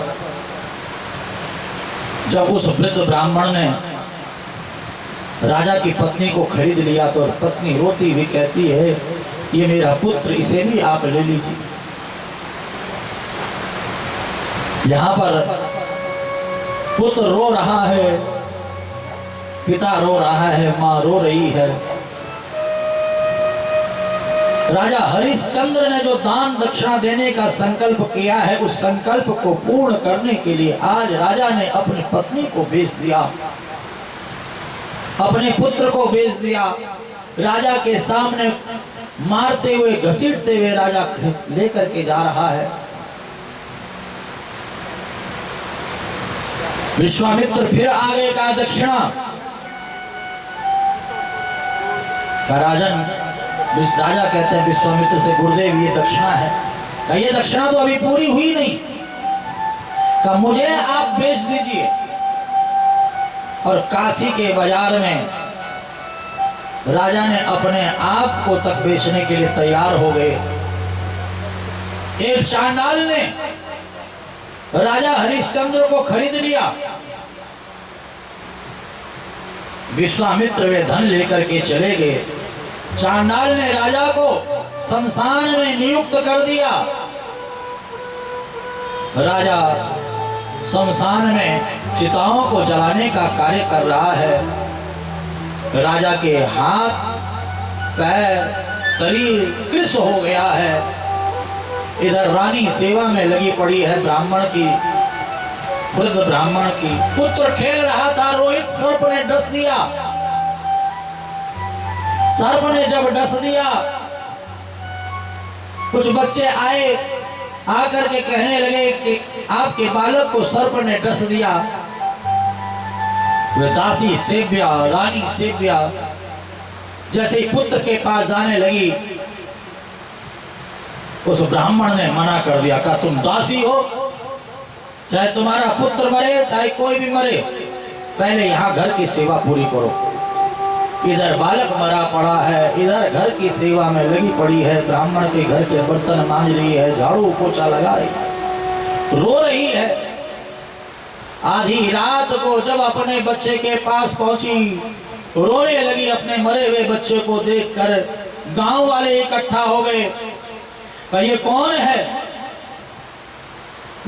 जब उस वृद्ध ब्राह्मण ने राजा की पत्नी को खरीद लिया तो पत्नी रोती हुई कहती है ये मेरा पुत्र, इसे भी आप ले लीजिए। यहां पर पुत्र रो रहा है, पिता रो रहा है, मां रो रही है। राजा हरिश्चंद्र ने जो दान दक्षिणा देने का संकल्प किया है उस संकल्प को पूर्ण करने के लिए आज राजा ने अपनी पत्नी को बेच दिया, अपने पुत्र को बेच दिया। राजा के सामने मारते हुए घसीटते हुए राजा लेकर के जा रहा है। विश्वामित्र फिर आगे का दक्षिणा राजन। राजा कहते हैं विश्वामित्र से गुरुदेव ये दक्षिणा है। ये दक्षिणा तो अभी पूरी हुई नहीं, का मुझे आप बेच दीजिए। और काशी के बाजार में राजा ने अपने आप को तक बेचने के लिए तैयार हो गए। एक चांडाल ने राजा हरिश्चंद्र को खरीद लिया। विश्वामित्र वे धन लेकर के चले गए। चांडाल ने राजा को शमशान में नियुक्त कर दिया। राजा शमशान में चिताओं को जलाने का कार्य कर रहा है। राजा के हाथ पैर शरीर कृश हो गया है। इधर रानी सेवा में लगी पड़ी है ब्राह्मण की, वृद्ध ब्राह्मण की। पुत्र खेल रहा था, रोहित सर्प ने डस दिया। सर्प ने जब डस दिया कुछ बच्चे आए, आकर के कहने लगे कि आपके बालक को सर्प ने डस दिया। वे दासी सेव्या, रानी सेव्या जैसे ही पुत्र के पास जाने लगी उस ब्राह्मण ने मना कर दिया, कहा तुम दासी हो, चाहे तुम्हारा पुत्र मरे चाहे कोई भी मरे, पहले यहाँ घर की सेवा पूरी करो। इधर बालक मरा पड़ा है, इधर घर की सेवा में लगी पड़ी है, ब्राह्मण के घर के बर्तन मांज रही है, झाड़ू पोछा लगा रही है, रो रही है। आधी रात को जब अपने बच्चे के पास पहुंची, रोने लगी अपने मरे हुए बच्चे को देखकर। गांव वाले इकट्ठा हो गए, कहा ये कौन है?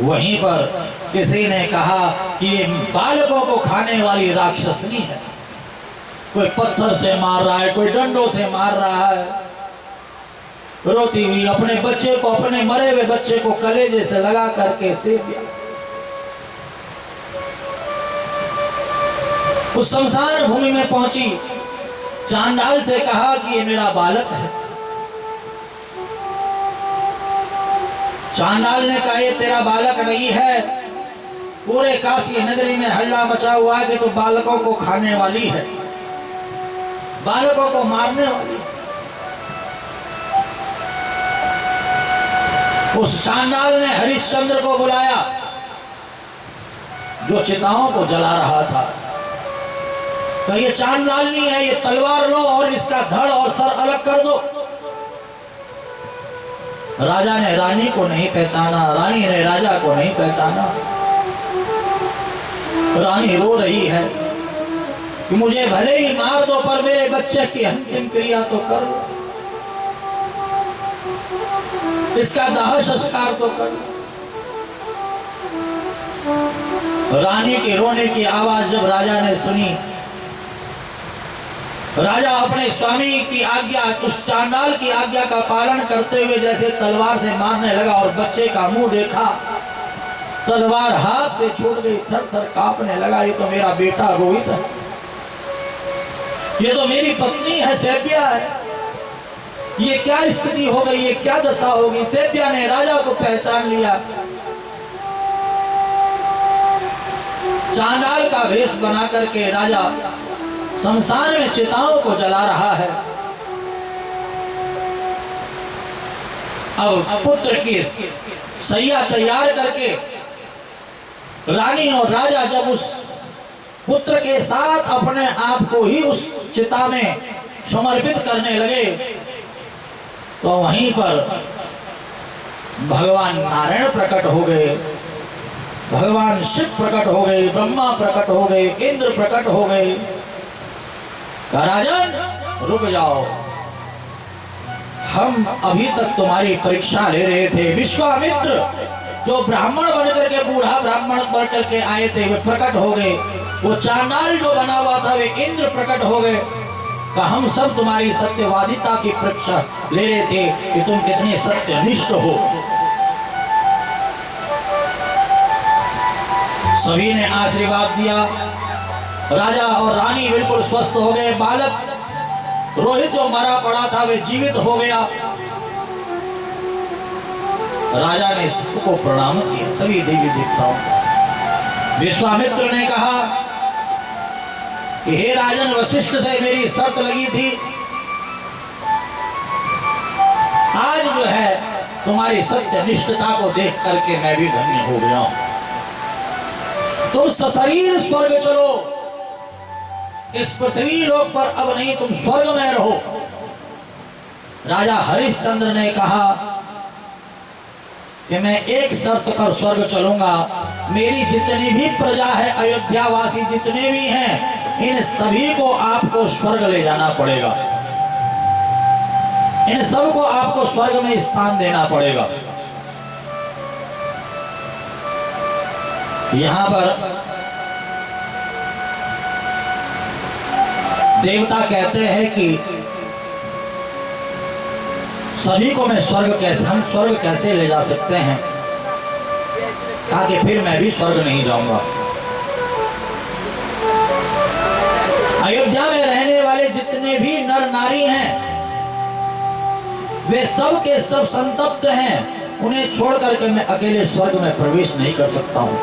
वहीं पर किसी ने कहा कि ये बालकों को खाने वाली राक्षसनी है, कोई पत्थर से मार रहा है, कोई डंडों से मार रहा है। रोती हुई अपने बच्चे को, अपने मरे हुए बच्चे को कलेजे से लगा करके सेव दिया। उस शमशान भूमि में पहुंची, चांडाल से कहा कि ये मेरा बालक है। चांडाल ने कहा ये तेरा बालक नहीं है, पूरे काशी नगरी में हल्ला मचा हुआ है कि तू बालकों को खाने वाली है, बालकों को मारने वाली। उस चांडाल ने हरिश्चंद्र को बुलाया जो चिताओं को जला रहा था। तो ये चांडाल नहीं है, ये तलवार लो और इसका धड़ और सर अलग कर दो। राजा ने रानी को नहीं पहचाना, रानी ने राजा को नहीं पहचाना। रानी रो रही है कि मुझे भले ही मार दो पर मेरे बच्चे की अंतिम क्रिया तो कर लो, इसका दाह संस्कार तो कर लो। रानी के रोने की आवाज जब राजा ने सुनी, राजा अपने स्वामी की आज्ञा, उस चांडाल की आज्ञा का पालन करते हुए जैसे तलवार से मारने लगा और बच्चे का मुंह देखा, तलवार हाथ से छूट गई, थर थर कांपने लगा। ये तो मेरा बेटा रोहित है, ये तो मेरी पत्नी है, सेव्या है, ये क्या स्थिति हो गई, ये क्या दशा होगी। सेव्या ने राजा को पहचान लिया, चांडाल का वेश बना करके राजा शमशान में चिताओं को जला रहा है। अब पुत्र की सैया तैयार करके रानी और राजा जब उस पुत्र के साथ अपने आप को ही उस चिता में समर्पित करने लगे, तो वहीं पर भगवान नारायण प्रकट हो गए, भगवान शिव प्रकट हो गए, ब्रह्मा प्रकट हो गए, इंद्र प्रकट हो गए। राजन रुक जाओ, हम अभी तक तुम्हारी परीक्षा ले रहे थे। विश्वामित्र जो ब्राह्मण बनकर के, बूढ़ा ब्राह्मण बनकर के आए थे, वे प्रकट हो गए। वो चांडाल जो बना हुआ था वे इंद्र प्रकट हो गए। का हम सब तुम्हारी सत्यवादिता की परीक्षा ले रहे थे कि तुम कितने सत्यनिष्ठ हो। सभी ने आशीर्वाद दिया, राजा और रानी बिल्कुल स्वस्थ हो गए। बालक रोहित जो मरा पड़ा था वे जीवित हो गया। राजा ने सबको प्रणाम किया, सभी देवी देवताओं को। विश्वामित्र ने कहा कि हे राजन, वशिष्ठ से मेरी शर्त लगी थी, आज जो है तुम्हारी सत्यनिष्ठता को देख करके मैं भी धन्य हो गया हूं। तुम सशरीर स्वर्ग चलो, इस पृथ्वी लोक पर अब नहीं, तुम स्वर्ग में रहो। राजा हरिश्चंद्र ने कहा कि मैं एक शर्त पर स्वर्ग चलूंगा, मेरी जितनी भी प्रजा है, अयोध्यावासी जितने भी हैं, इन सभी को आपको स्वर्ग ले जाना पड़ेगा, इन सबको आपको स्वर्ग में स्थान देना पड़ेगा। यहां पर देवता कहते हैं कि सभी को मैं स्वर्ग कैसे, हम स्वर्ग कैसे ले जा सकते हैं। कहा कि फिर मैं भी स्वर्ग नहीं जाऊंगा। अयोध्या में रहने वाले जितने भी नर नारी हैं वे सब के सब संतप्त हैं, उन्हें छोड़ करके मैं अकेले स्वर्ग में प्रवेश नहीं कर सकता हूं।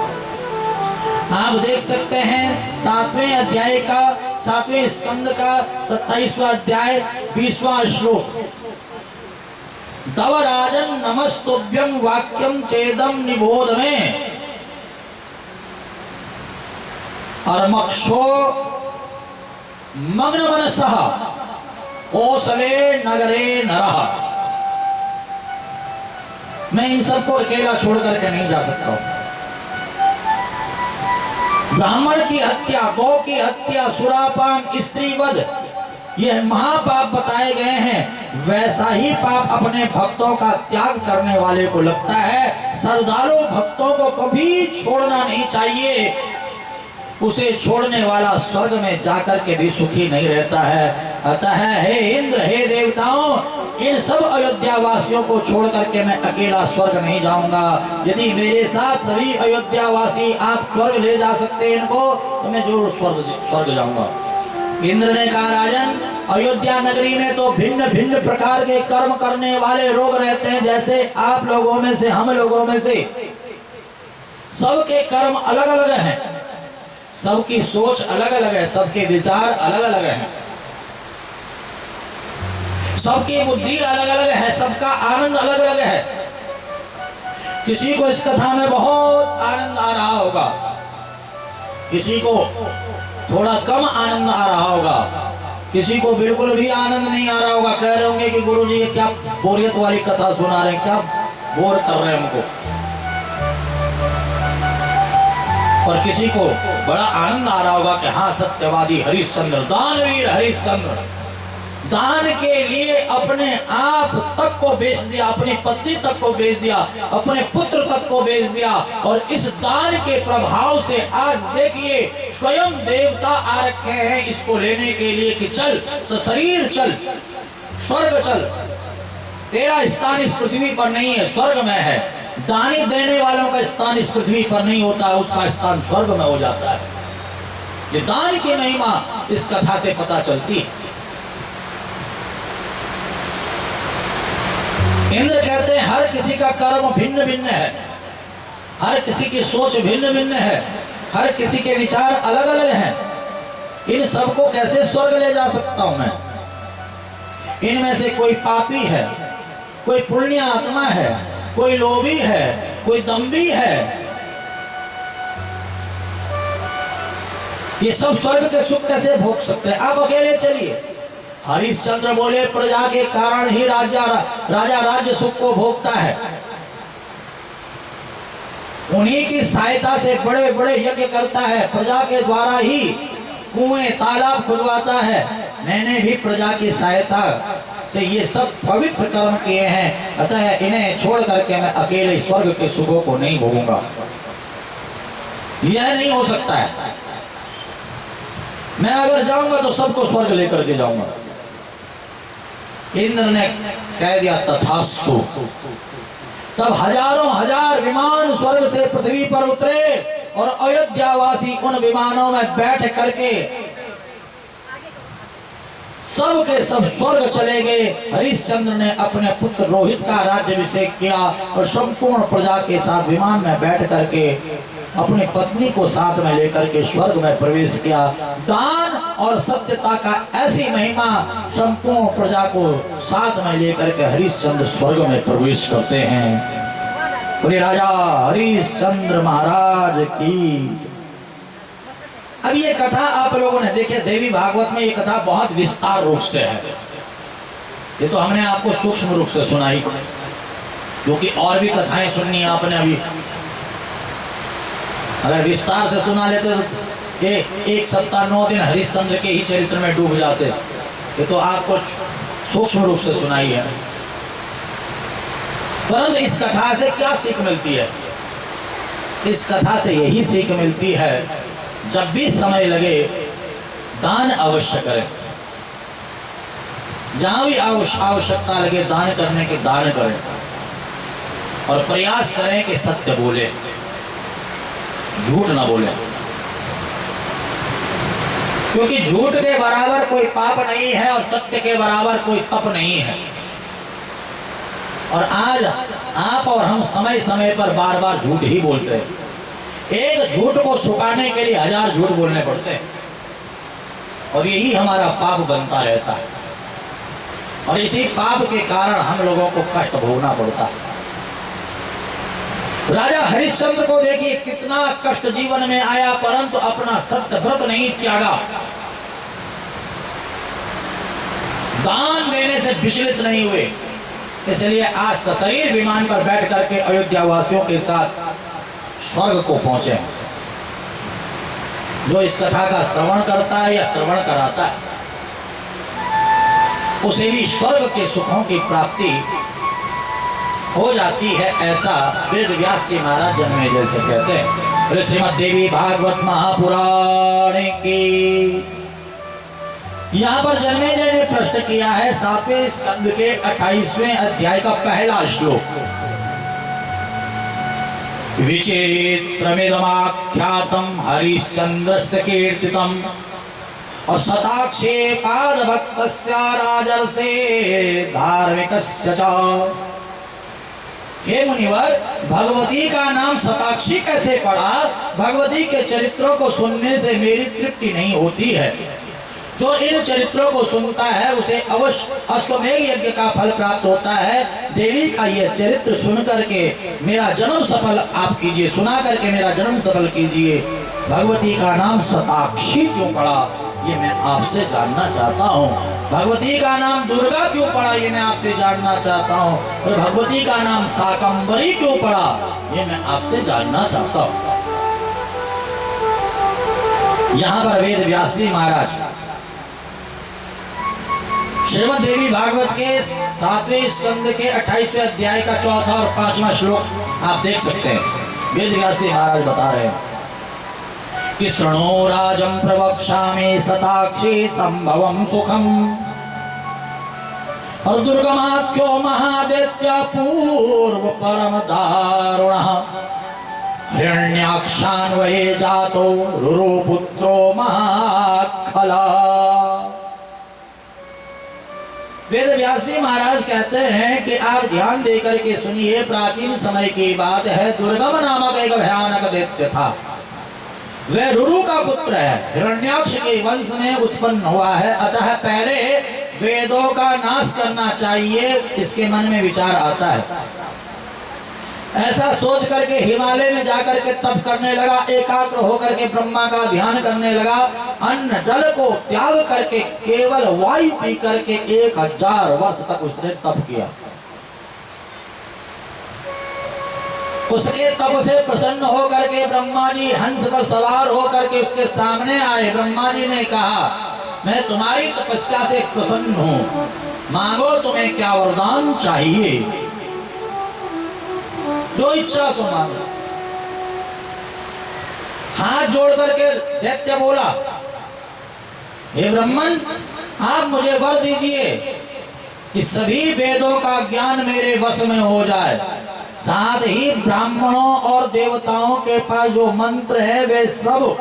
आप देख सकते हैं 7वें अध्याय का, 7वें स्कंद का 27वां अध्याय 20वां श्लोक। तव राजन नमस्तुभ्यं वाक्यम चेदम निबोध में अर्मक्षो मग्न मनसः कौशले नगरे नरः। मैं इन सबको अकेला छोड़ करके नहीं जा सकता हूं। ब्राह्मण की हत्या, गौ की हत्या, सुरापान, स्त्रीवध, यह महापाप बताए गए हैं। वैसा ही पाप अपने भक्तों का त्याग करने वाले को लगता है। श्रद्धालु भक्तों को कभी छोड़ना नहीं चाहिए, उसे छोड़ने वाला स्वर्ग में जाकर के भी सुखी नहीं रहता है। अतः हे इंद्र, हे देवताओं, इन सब अयोध्या वासियों को छोड़ करके मैं अकेला स्वर्ग नहीं जाऊंगा। यदि मेरे साथ सभी अयोध्या वासी आप स्वर्ग ले जा सकते हैं इनको, तो मैं जरूर स्वर्ग जाऊंगा। इंद्र ने कहा, राजन, अयोध्या नगरी में तो भिन्न भिन्न प्रकार के कर्म करने वाले लोग रहते हैं, जैसे आप लोगों में से, हम लोगों में से। सबके कर्म अलग अलग हैं, सबकी सोच अलग अलग है, सबके विचार अलग अलग हैं, सबकी बुद्धि अलग अलग है, सबका आनंद अलग अलग है। किसी को इस कथा में बहुत आनंद आ रहा होगा, किसी को थोड़ा कम आनंद आ रहा होगा, किसी को बिल्कुल भी आनंद नहीं आ रहा होगा। कह रहे होंगे कि गुरुजी ये क्या बोरियत वाली कथा सुना रहे हैं, क्या बोर कर रहे हैं हमको। और किसी को बड़ा आनंद आ रहा होगा कि हाँ, सत्यवादी हरिश्चंद्र, दानवीर हरिश्चंद्र, दान के लिए अपने आप तक को बेच दिया, अपनी पत्नी तक को बेच दिया, अपने पुत्र तक को बेच दिया। और इस दान के प्रभाव से आज देखिए स्वयं देवता आ रखे हैं इसको लेने के लिए कि चल सशरीर चल, स्वर्ग चल, तेरा स्थान इस पृथ्वी पर नहीं है, स्वर्ग में है। दानी देने वालों का स्थान इस पृथ्वी पर नहीं होता, उसका स्थान स्वर्ग में हो जाता है। ये दान की महिमा इस कथा से पता चलती है। इंद्र कहते हैं हर किसी का कर्म भिन्न भिन्न है, हर किसी की सोच भिन्न भिन्न है, हर किसी के विचार अलग अलग हैं। इन सबको कैसे स्वर्ग ले जा सकता हूं मैं? इनमें से कोई पापी है, कोई पुण्य आत्मा है, कोई लोभी है, कोई दंभी है। ये सब स्वर्ग के सुख कैसे भोग सकते हैं? आप अकेले चलिए। हरिश्चंद्र बोले, प्रजा के कारण ही राजा राज्य सुख को भोगता है, उन्हीं की सहायता से बड़े बड़े यज्ञ करता है, प्रजा के द्वारा ही कुएं तालाब खुदवाता है। मैंने भी प्रजा की सहायता से ये सब पवित्र कर्म किए हैं, अतः इन्हें छोड़ करके मैं अकेले स्वर्ग के सुखों को नहीं भोगूंगा। यह नहीं हो सकता है। मैं अगर जाऊंगा तो सबको स्वर्ग लेकर के जाऊंगा। इंद्र ने कह दिया तथास्तु। तब हजारों हजार विमान स्वर्ग से पृथ्वी पर उतरे और अयोध्यावासी उन विमानों में बैठ करके सब के सब स्वर्ग चले गए। हरिश्चंद्र ने अपने पुत्र रोहित का राज्याभिषेक किया और संपूर्ण प्रजा के साथ विमान में बैठ करके अपनी पत्नी को साथ में लेकर के स्वर्ग में प्रवेश किया। दान और सत्यता का ऐसी महिमा संपूर्ण प्रजा को साथ में लेकर के हरिश्चंद्र स्वर्ग में प्रवेश करते हैं। बोले राजा हरिश्चंद्र महाराज की। अब ये कथा आप लोगों ने देखिए, देवी भागवत में ये कथा बहुत विस्तार रूप से है। ये तो हमने आपको सूक्ष्म रूप से सुनाई, क्योंकि और भी कथाएं सुननी है आपने। अभी अगर विस्तार से सुना लेते तो एक सप्ताह 9 दिन हरिश्चंद्र के ही चरित्र में डूब जाते। ये तो आपको सूक्ष्म रूप से सुनाई है। परंतु इस कथा से क्या सीख मिलती है? इस कथा से यही सीख मिलती है, जब भी समय लगे दान अवश्य करें। जहां भी आवश्यकता लगे दान करने के दान करें, और प्रयास करें कि सत्य बोले, झूठ ना बोले, क्योंकि झूठ के बराबर कोई पाप नहीं है और सत्य के बराबर कोई तप नहीं है। और आज आप और हम समय समय पर बार बार झूठ ही बोलते हैं। एक झूठ को छुपाने के लिए 1000 झूठ बोलने पड़ते हैं, और यही हमारा पाप बनता रहता है। और इसी पाप के कारण हम लोगों को कष्ट भोगना पड़ता है। राजा हरिश्चंद्र को देखिए, कितना कष्ट जीवन में आया, परंतु अपना सत्य व्रत नहीं त्यागा, दान देने से विचलित नहीं हुए। इसलिए आज सशरीर विमान पर बैठ करके अयोध्या वासियों के साथ स्वर्ग को पहुंचे। जो इस कथा का श्रवण करता है या श्रवण कराता है, उसे भी स्वर्ग के सुखों की प्राप्ति हो जाती है, ऐसा वेद व्यास जी महाराज जन्मेजय से कहते हैं। श्रीमद् देवी भागवत महापुराण की यहाँ पर जन्मेजय ने प्रश्न किया है 7वें स्कंद के 28वें अध्याय का पहला श्लोक। विचित्रमिदमाख्यातम हरिश्चंद्रस्य कीर्तितम और शताक्षे पाद भक्तस्य राजर्षे धार्मिकस्य च। हे मुनिवर, भगवती का नाम शताक्षी कैसे पड़ा? भगवती के चरित्रों को सुनने से मेरी तृप्ति नहीं होती है। जो इन चरित्रों को सुनता है उसे अवश्य अश्वमेध यज्ञ का फल प्राप्त होता है। देवी का यह चरित्र सुन करके मेरा जन्म सफल आप कीजिए, सुना करके मेरा जन्म सफल कीजिए। भगवती का नाम शताक्षी क्यों पड़ा, ये मैं आपसे जानना चाहता हूँ। भगवती का नाम दुर्गा क्यों पड़ा, ये मैं आपसे जानना चाहता हूँ। और भगवती का नाम शाकंभरी क्यों पड़ा, ये मैं आपसे जानना चाहता हूँ। यहाँ पर वेद व्यास जी महाराज श्रीमद् देवी भागवत के 7वें स्कंद के 28वें अध्याय का 4था और 5वां श्लोक आप देख सकते हैं। वेद व्यास जी महाराज बता रहे हैं कि शृणो राजं प्रवक्ष्यामि शताक्षी संभवं सुखम और दुर्गमाख्यो महादैत्य पूर्व परम दारुणः हिरण्याक्षान्वये जातो रुरुपुत्रो महाखला। वेद व्यासी महाराज कहते हैं कि आप ध्यान देकर के सुनिए। प्राचीन समय की बात है। दुर्गम नामक एक भयानक दैत्य था। वह रुरु का पुत्र है, हिरण्याक्ष के वंश में उत्पन्न हुआ है। अतः पहले वेदों का नाश करना चाहिए, इसके मन में विचार आता है। ऐसा सोच करके हिमालय में जाकर के तप करने लगा। एकाग्र होकर के ब्रह्मा का ध्यान करने लगा। अन्न जल को त्याग करके केवल वायु पी करके 1000 वर्ष तक उसने तप किया। उसके तप से प्रसन्न होकर के ब्रह्मा जी हंस पर सवार होकर के उसके सामने आए। ब्रह्मा जी ने कहा, मैं तुम्हारी तपस्या से प्रसन्न हूं, मांगो तुम्हें क्या वरदान चाहिए, जो इच्छा तो मांगो। हाथ जोड़ करके दैत्य बोला, हे ब्रह्मन, आप मुझे वर दीजिए कि सभी वेदों का ज्ञान मेरे वश में हो जाए, साथ ही ब्राह्मणों और देवताओं के पास जो मंत्र है वे सब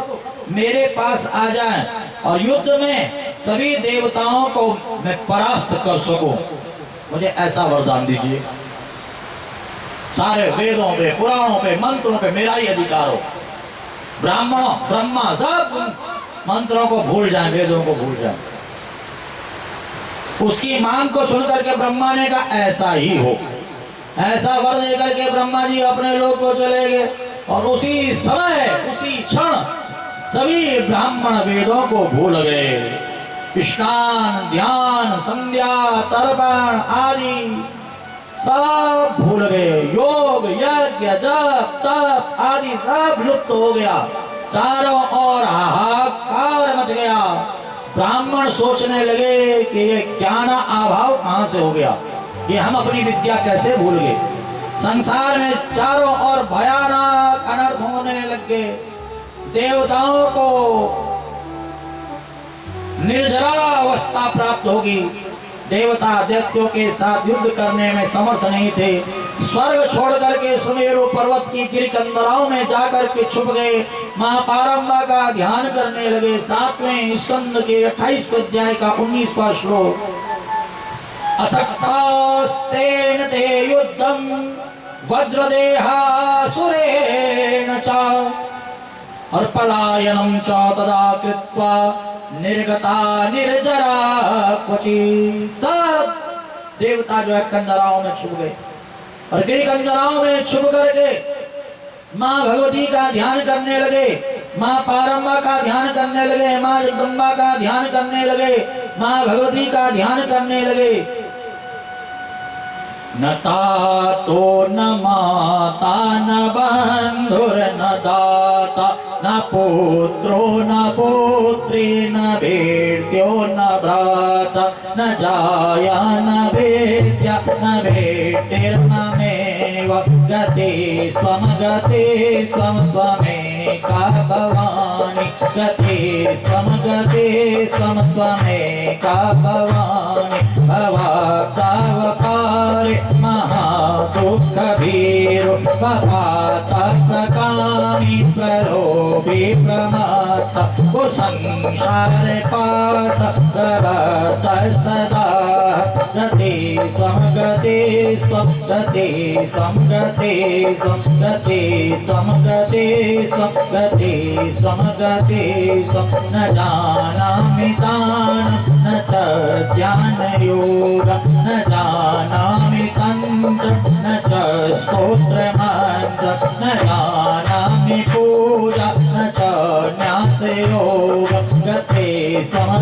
मेरे पास आ जाएं और युद्ध में सभी देवताओं को मैं परास्त कर सकूं। मुझे ऐसा वरदान दीजिए। सारे वेदों पे, पुराणों पे, मंत्रों पे मेरा ही अधिकार हो। ब्राह्मणों, ब्रह्मा सब मंत्रों को भूल जाएं, वेदों को भूल जाएं। उसकी मांग को सुनकर के ब्रह्मा ने कहा, ऐसा ही हो। ऐसा वर देकर के ब्रह्मा जी अपने लोक को चले गए और उसी समय, उसी क्षण सभी ब्राह्मण वेदों को भूल गए। स्नान, ध्यान, संध्या, तर्पण आदि सब भूल गए। योग, यज्ञ, जप, तप आदि सब लुप्त हो गया। चारों ओर हाहाकार मच गया। ब्राह्मण सोचने लगे कि ये ज्ञान अभाव कहां से हो गया, ये हम अपनी विद्या कैसे भूल गए। संसार में चारों ओर भयानक अनर्थ होने लग गए। देवताओं को निर्जरा अवस्था प्राप्त होगी। देवता दैत्यों के साथ युद्ध करने में समर्थ नहीं थे। स्वर्ग छोड़ करके सुमेरु पर्वत की गिरिकंदराओं में जाकर के छुप गए। मां पारंबा का ध्यान करने लगे। 7वें स्कंद के 28वें अध्याय का 19वां श्लोक। असक्तास्तेन ते युद्धम वज्रदेहासुरेण च और पलायनम च तदा कृत्वा निर्गता निर्जरा क्वचित्। सब देवता जो है कंदराओं में छुप गए और गिरिकंदराओं में छुप करके मां भगवती का ध्यान करने लगे, मां पारंबा का ध्यान करने लगे, मां जगदम्बा का ध्यान करने लगे, मां भगवती का ध्यान करने लगे। न तातो न माता न बंधुर न दाता न पुत्रो न पुत्री न भेद्यो न भ्राता न जाया न भेद्या न भेटिर्ममेव गते स्वम स्वमेका भवानी गति त्वमेका भवानि भवाप्तावतारे महादुःखभीरो भवातप्रकामी प्रलोभी प्रमाता वो संसार पात प्रवर्तः सदा गति त्वं गति त्वं गति त्वं गति त्वं गति त्वं गति त्वं गति त्वं गति त्वं न जानामि दानं न च ध्यानयोगं न जानामि तन्त्रं न च स्तोत्रमन्त्रं न जानामि पूजा न च न्यासयोगं गति त्वं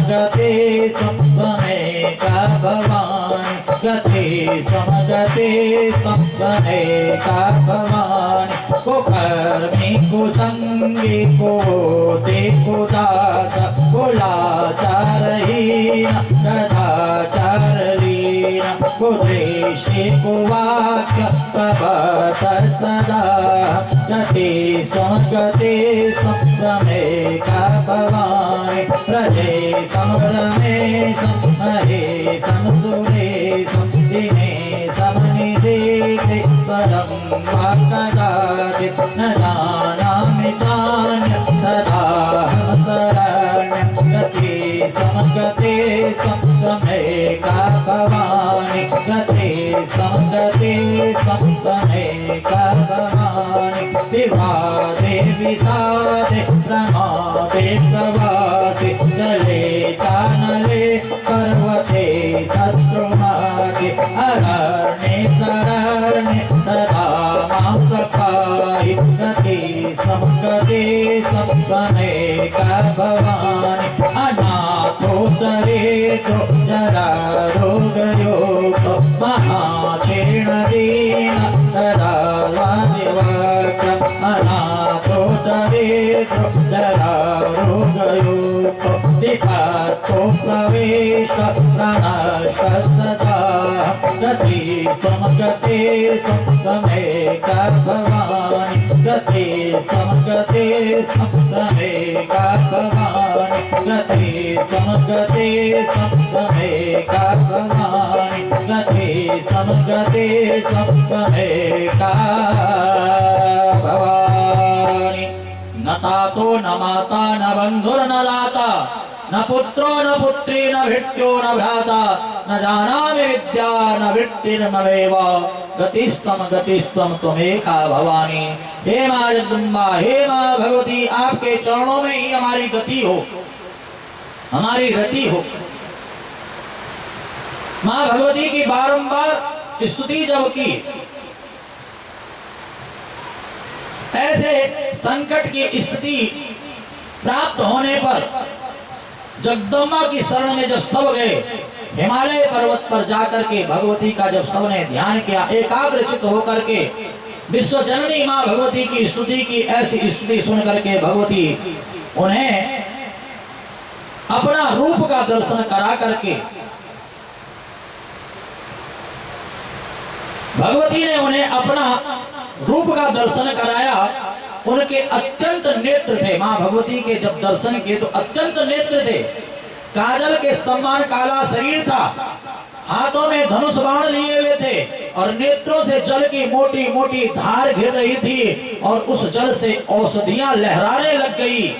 त्वमेका भवानि गति त्वं त्वमेका भवानि को कर्मी को संगी को देखो दास को लाचारहीन सदाचारलीन को दृष्टि को वाक्य प्रभत सदा गति त्वमेका भवानि प्रजे समग्रमेशं महेशं सुरेशं दिने समनिदेते परं वाक्कदाचित् न जानामि चान्यत् सदाहं शरण्यं गति त्वमेका भवानि गति त्वमेका भवानि विवादे विषादे प्रमादे प्रवादे जले चानले पर्वते शत्रुमार्गे अरण्ये शरण्ये सदा मां प्रपाहि गति त्वमेका भवानि अनाथोत्तरेषु जरारोगयोगो महाक्षीणदीन सदा वादिवक्रम् अनाथोत्तरेषु जरारोगयोगो विपत्तो प्रवेश प्रणश्च सदा गति त्वमेका भवानि गति त्वमेका भवानि गति त्वमेका भवानि गति त्वमेका भवानि न तातो न माता न बन्धुर्न दाता न पुत्रो न पुत्री न भृत्यो न भ्राता न जानामि विद्या न वृत्तिर्नवेव गतिस्त्वं त्वमेका भवानी। हे मां जगदम्बा, हे मां भगवती, आपके चरणों में ही हमारी गति हो, हमारी रति हो। मां भगवती की बारंबार स्तुति जब की, ऐसे संकट की स्थिति प्राप्त होने पर जगदम्बा की शरण में जब सब गए, हिमालय पर्वत पर जाकर के भगवती का जब सबने ध्यान किया, एकाग्रचित होकर के विश्व जननी मां भगवती की स्तुति की, ऐसी स्तुति सुन करके भगवती उन्हें अपना रूप का दर्शन करा करके, भगवती ने उन्हें अपना रूप का दर्शन कराया। उनके अत्यंत नेत्र थे, मां भगवती के जब दर्शन किए तो अत्यंत नेत्र थे। काजल के समान काला शरीर था, हाथों में धनुष बाण लिए हुए थे और नेत्रों से जल की मोटी मोटी धार गिर रही थी और उस जल से औषधियां लहराने लग गई।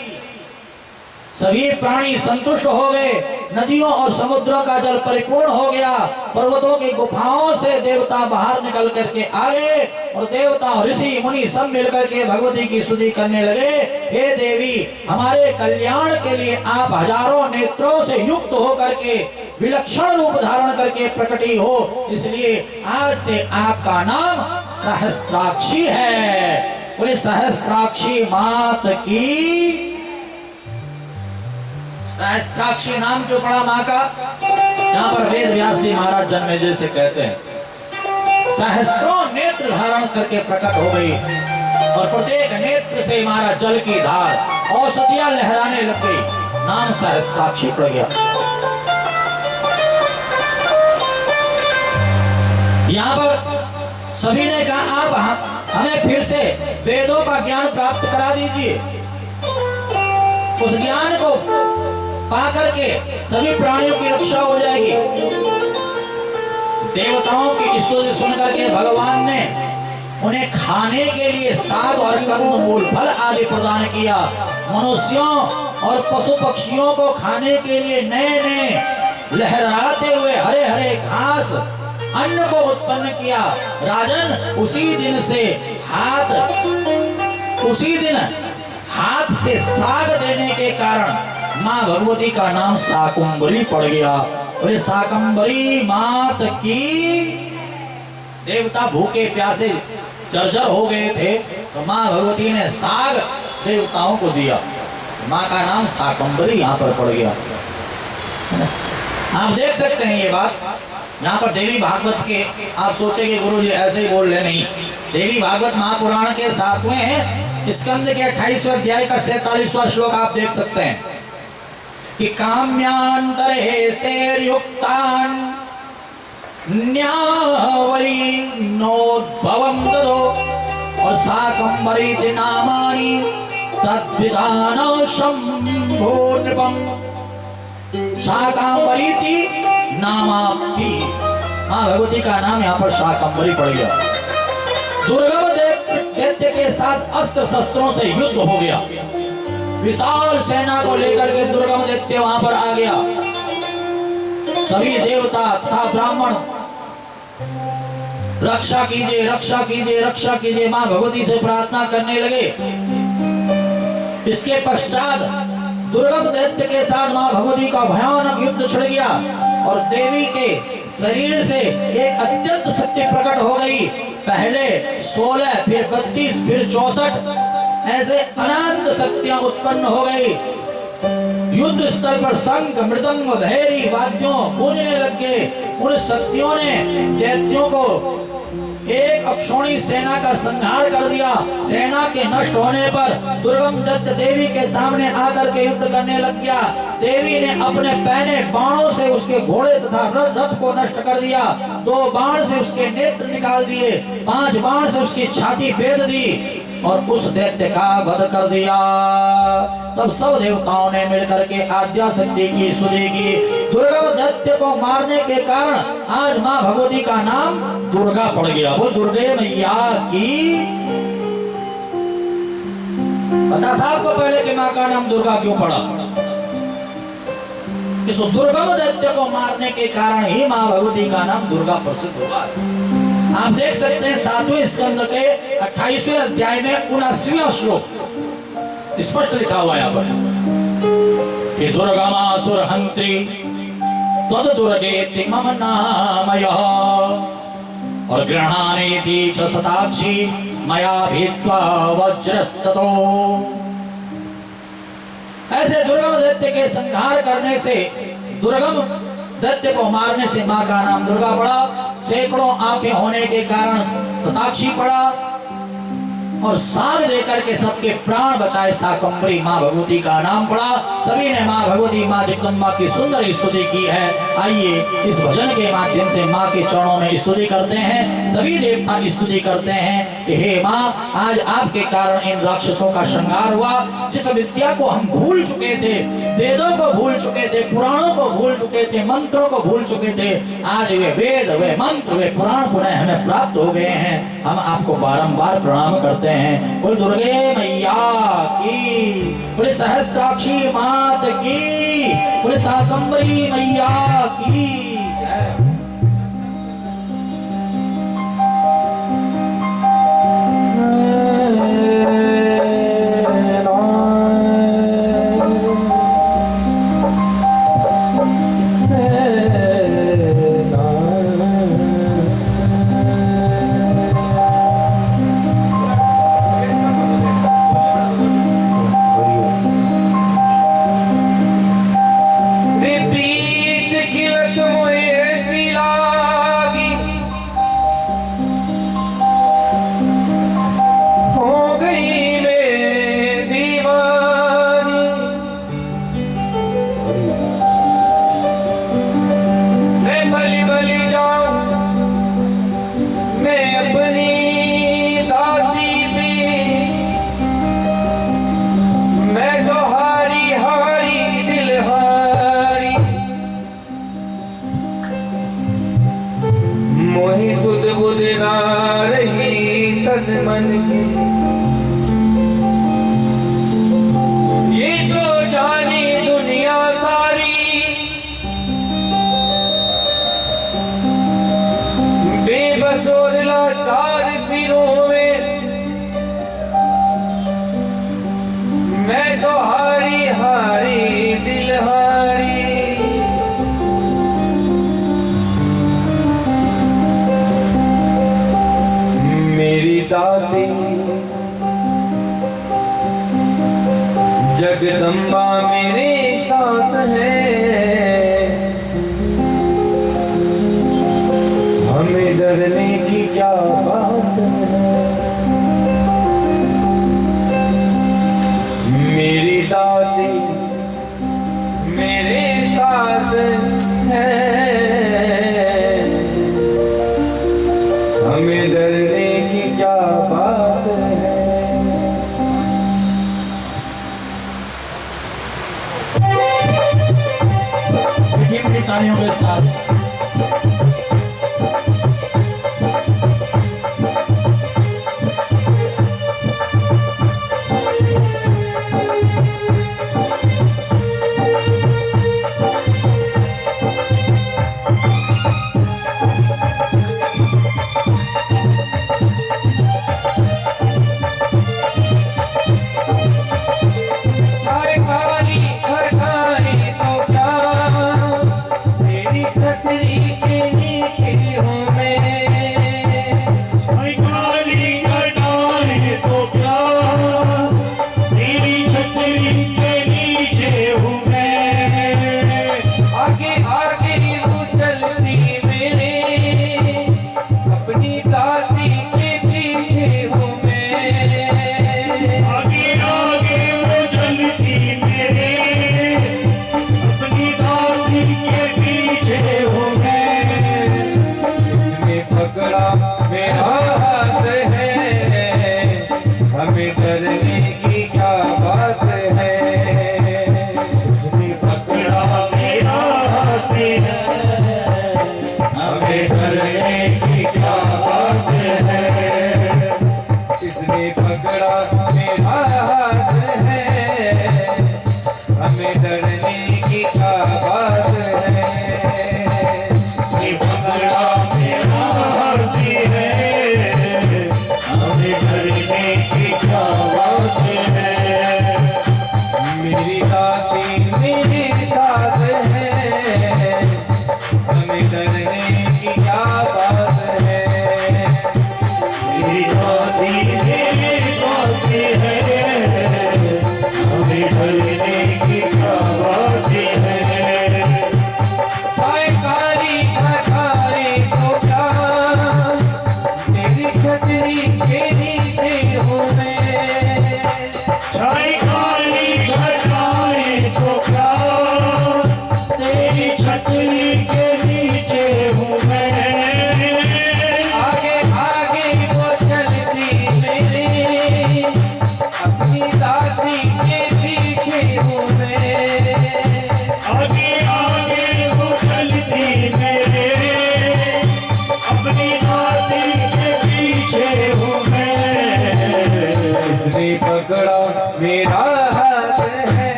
सभी प्राणी संतुष्ट हो गए, नदियों और समुद्रों का जल परिपूर्ण हो गया। पर्वतों की गुफाओं से देवता बाहर निकल करके आए और देवता और ऋषि मुनि सब मिलकर के भगवती की स्तुति करने लगे। हे देवी, हमारे कल्याण के लिए आप हजारों नेत्रों से युक्त होकर के विलक्षण रूप धारण करके प्रकटी हो, इसलिए आज से आपका नाम सहस्त्राक्षी है। बोले सहस्त्राक्षी मात की। सहस्त्राक्षी नाम क्यों पड़ा मां का? यहाँ पर वेद व्यास जी महाराज जन्मेजय से कहते हैं, सहस्त्रों नेत्र धारण करके प्रकट हो गई और प्रत्येक नेत्र से महाराज जल की धार, औषधियां लहराने लग गई, नाम सहस्त्राक्षी पड़ गया। यहाँ पर सभी ने कहा, आप हमें फिर से वेदों का ज्ञान प्राप्त करा दीजिए। उस ज्ञान को पा करके सभी प्राणियों की रक्षा हो जाएगी। देवताओं की स्तुति सुन करके भगवान ने उन्हें खाने के लिए साग और कंदमूल फल आदि प्रदान किया। मनुष्यों और पशु पक्षियों को खाने के लिए नए नए लहराते हुए हरे हरे घास अन्न को उत्पन्न किया। राजन, उसी दिन हाथ से साग देने के कारण माँ भगवती का नाम शाकंभरी पड़ गया। बोले शाकंभरी मात की। देवता भूखे प्यासे जर्जर हो गए थे तो माँ भगवती ने साग देवताओं को दिया। माँ का नाम शाकंभरी यहाँ पर पड़ गया। आप देख सकते हैं ये बात यहाँ पर देवी भागवत के। आप सोचे कि गुरु जी ऐसे ही बोल रहे, नहीं। देवी भागवत महापुराण के 7वें स्कंद के 28वें अध्याय का 47वां श्लोक आप देख सकते हैं कि काम्यांतरे तेर्युक्तान न्यावरी नोद्भवं ददो और शाकंभरी नामानि तद्विधान शंभो नृपम। शाकंभरी नामापि, मां भगवती का नाम यहाँ पर शाकंभरी पड़ गया। दुर्गम दैत्य के साथ अस्त्र शस्त्रों से युद्ध हो गया। विशाल सेना को लेकर के दुर्गम दैत्य वहां पर आ गया। सभी देवता तथा ब्राह्मण रक्षा कीजिए, रक्षा कीजिए, रक्षा कीजिए, मां भगवती से प्रार्थना करने लगे। इसके पश्चात दुर्गम दैत्य के साथ मां भगवती का भयानक युद्ध छिड़ गया और देवी के शरीर से एक अत्यंत शक्ति प्रकट हो गई। पहले 16, फिर 32, फिर 64 ऐसे अनंत शक्तियां उत्पन्न हो गई। युद्ध स्तर पर शंख, मृदंग, भैरी वाद्यों गूंजने लग गए। उन शक्तियों ने दैत्यों को एक अक्षौणी सेना का संहार कर दिया। सेना के नष्ट होने पर दुर्गम दत्त देवी के सामने आकर के युद्ध करने लग गया। देवी ने अपने पहने बाणों से उसके घोड़े तथा रथ को नष्ट कर दिया। 2 बाण से उसके नेत्र निकाल दिए, 5 बाण से उसकी छाती भेद दी और उस दैत्य का वध कर दिया। तब सब देवताओं ने मिलकर के आद्या शक्ति की स्तुति की। दुर्गम दैत्य को मारने के कारण आज मां भगवती का नाम दुर्गा पड़ गया। वो दुर्गे मैया की। पता था आपको पहले कि मां का नाम दुर्गा क्यों पड़ा? इस दुर्गम दैत्य को मारने के कारण ही मां भगवती का नाम दुर्गा प्रसिद्ध हुआ। आप देख सकते हैं 7वें स्कंद के 28वें अध्याय में 79वां श्लोक स्पष्ट लिखा हुआ है यहाँ पर कि दुर्गमासुर हंत्री तद दुर्गेति मम नामयः और गृहाणेति च शताक्षी मया भित्वा वज्रसतो। ऐसे दुर्गम दैत्य के संहार करने से, दुर्गम दैत्य को मारने से मां का नाम दुर्गा पड़ा। सैकड़ों आंखें होने के कारण शताक्षी पड़ा और साग देकर के सबके प्राण बचाए शाकंभरी मां भगवती का नाम पड़ा। सभी ने मां भगवती मां जगदम्बा की सुंदर स्तुति की है। आइए इस भजन के माध्यम से मां के चरणों में स्तुति करते हैं। सभी देवता की स्तुति करते हैं कि हे मां, आज आपके कारण इन राक्षसों का संहार हुआ। जिस विद्या को हम भूल चुके थे, वेदों को भूल चुके थे, पुराणों को भूल चुके थे, मंत्रों को भूल चुके थे, आज वे वेद, वे मंत्र, वे पुराण पुनः हमें प्राप्त हो गए हैं। हम आपको बारंबार प्रणाम करते हैं। बोल दुर्गे मैया की, बोले सहस्त्राक्षी मात की, बोले शाकंभरी मैया की जय। विपरीत खिलत मोए ऐसी मैं तो हारी हारी दिल हारी। मेरी दादी जगदम्बा मेरे साथ है, हमें डरने की क्या बात है। मेरी दादी मेरे साथ है, हमें डरने की क्या बात है। मीठी मीठी तालियों के साथ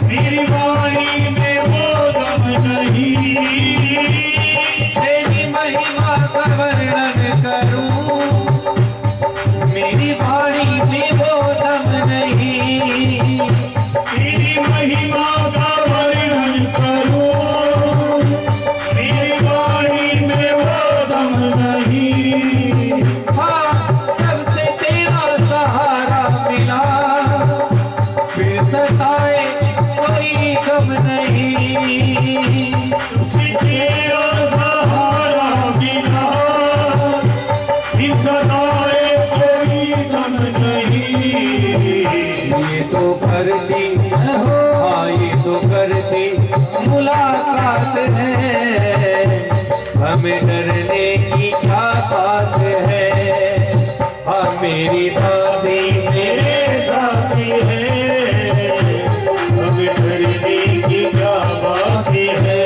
मेरी वाणी में वो दम नहीं। नहीं। तेरी महिमा का वर्णन करूं, मेरी वाणी में वो दम नहीं। तेरी महिमा का वर्णन करूं, मेरी वाणी में वो दम नहीं। हाँ, जब से तेरा सहारा मिला, फिर सताए कोई गम नहीं। तुझसे तेरा सहारा मिला, फिर सताए कोई गम नहीं। ये तो करती, हाँ ये तो करती मुलाकात है, हमें डरने की क्या बात है। हाँ मेरी दादी मेरे जाती है, अब डरने की क्या बात है।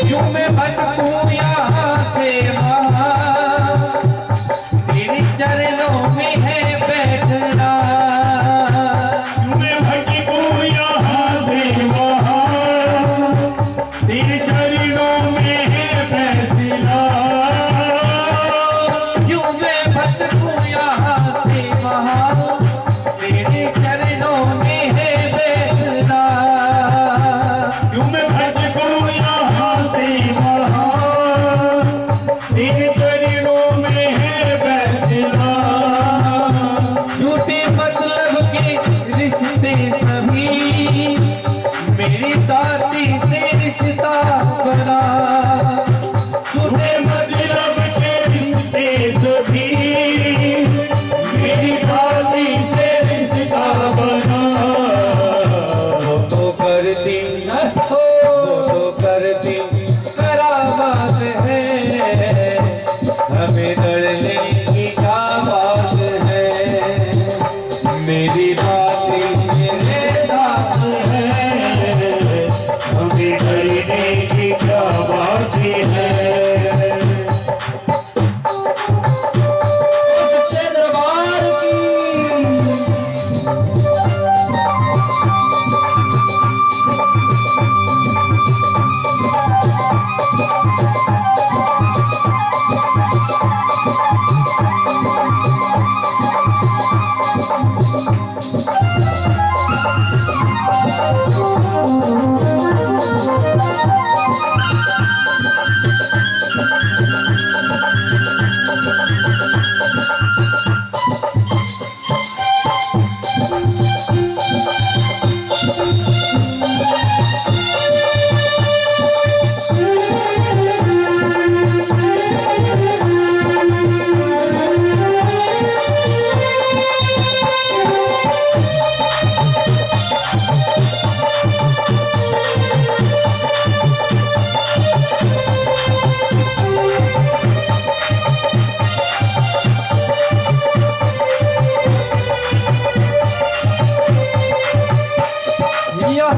क्यों मैं भटकूं यहाँ से वहाँ, तेरे चरणों में है बैठना। मैं भटकूं यहाँ से वहाँ, तेरे चरणों में है फैसला। क्यों मैं भटकूं यहाँ से वहाँ, तेरे चरणों में है बैठना। क्यों मैं भटकूं यहाँ से वहाँ, तेरे चरणों में है फैसला। झूठे मतलब के रिश्ते सभी, मेरी दादी से रिश्ता बना। झूठे मतलब के रिश्ते सभी, मेरी दादी से रिश्ता बना। वो तो करती करामात है, हमें डरने की क्या बात है। मेरी दादी मेरे साथ है, हमें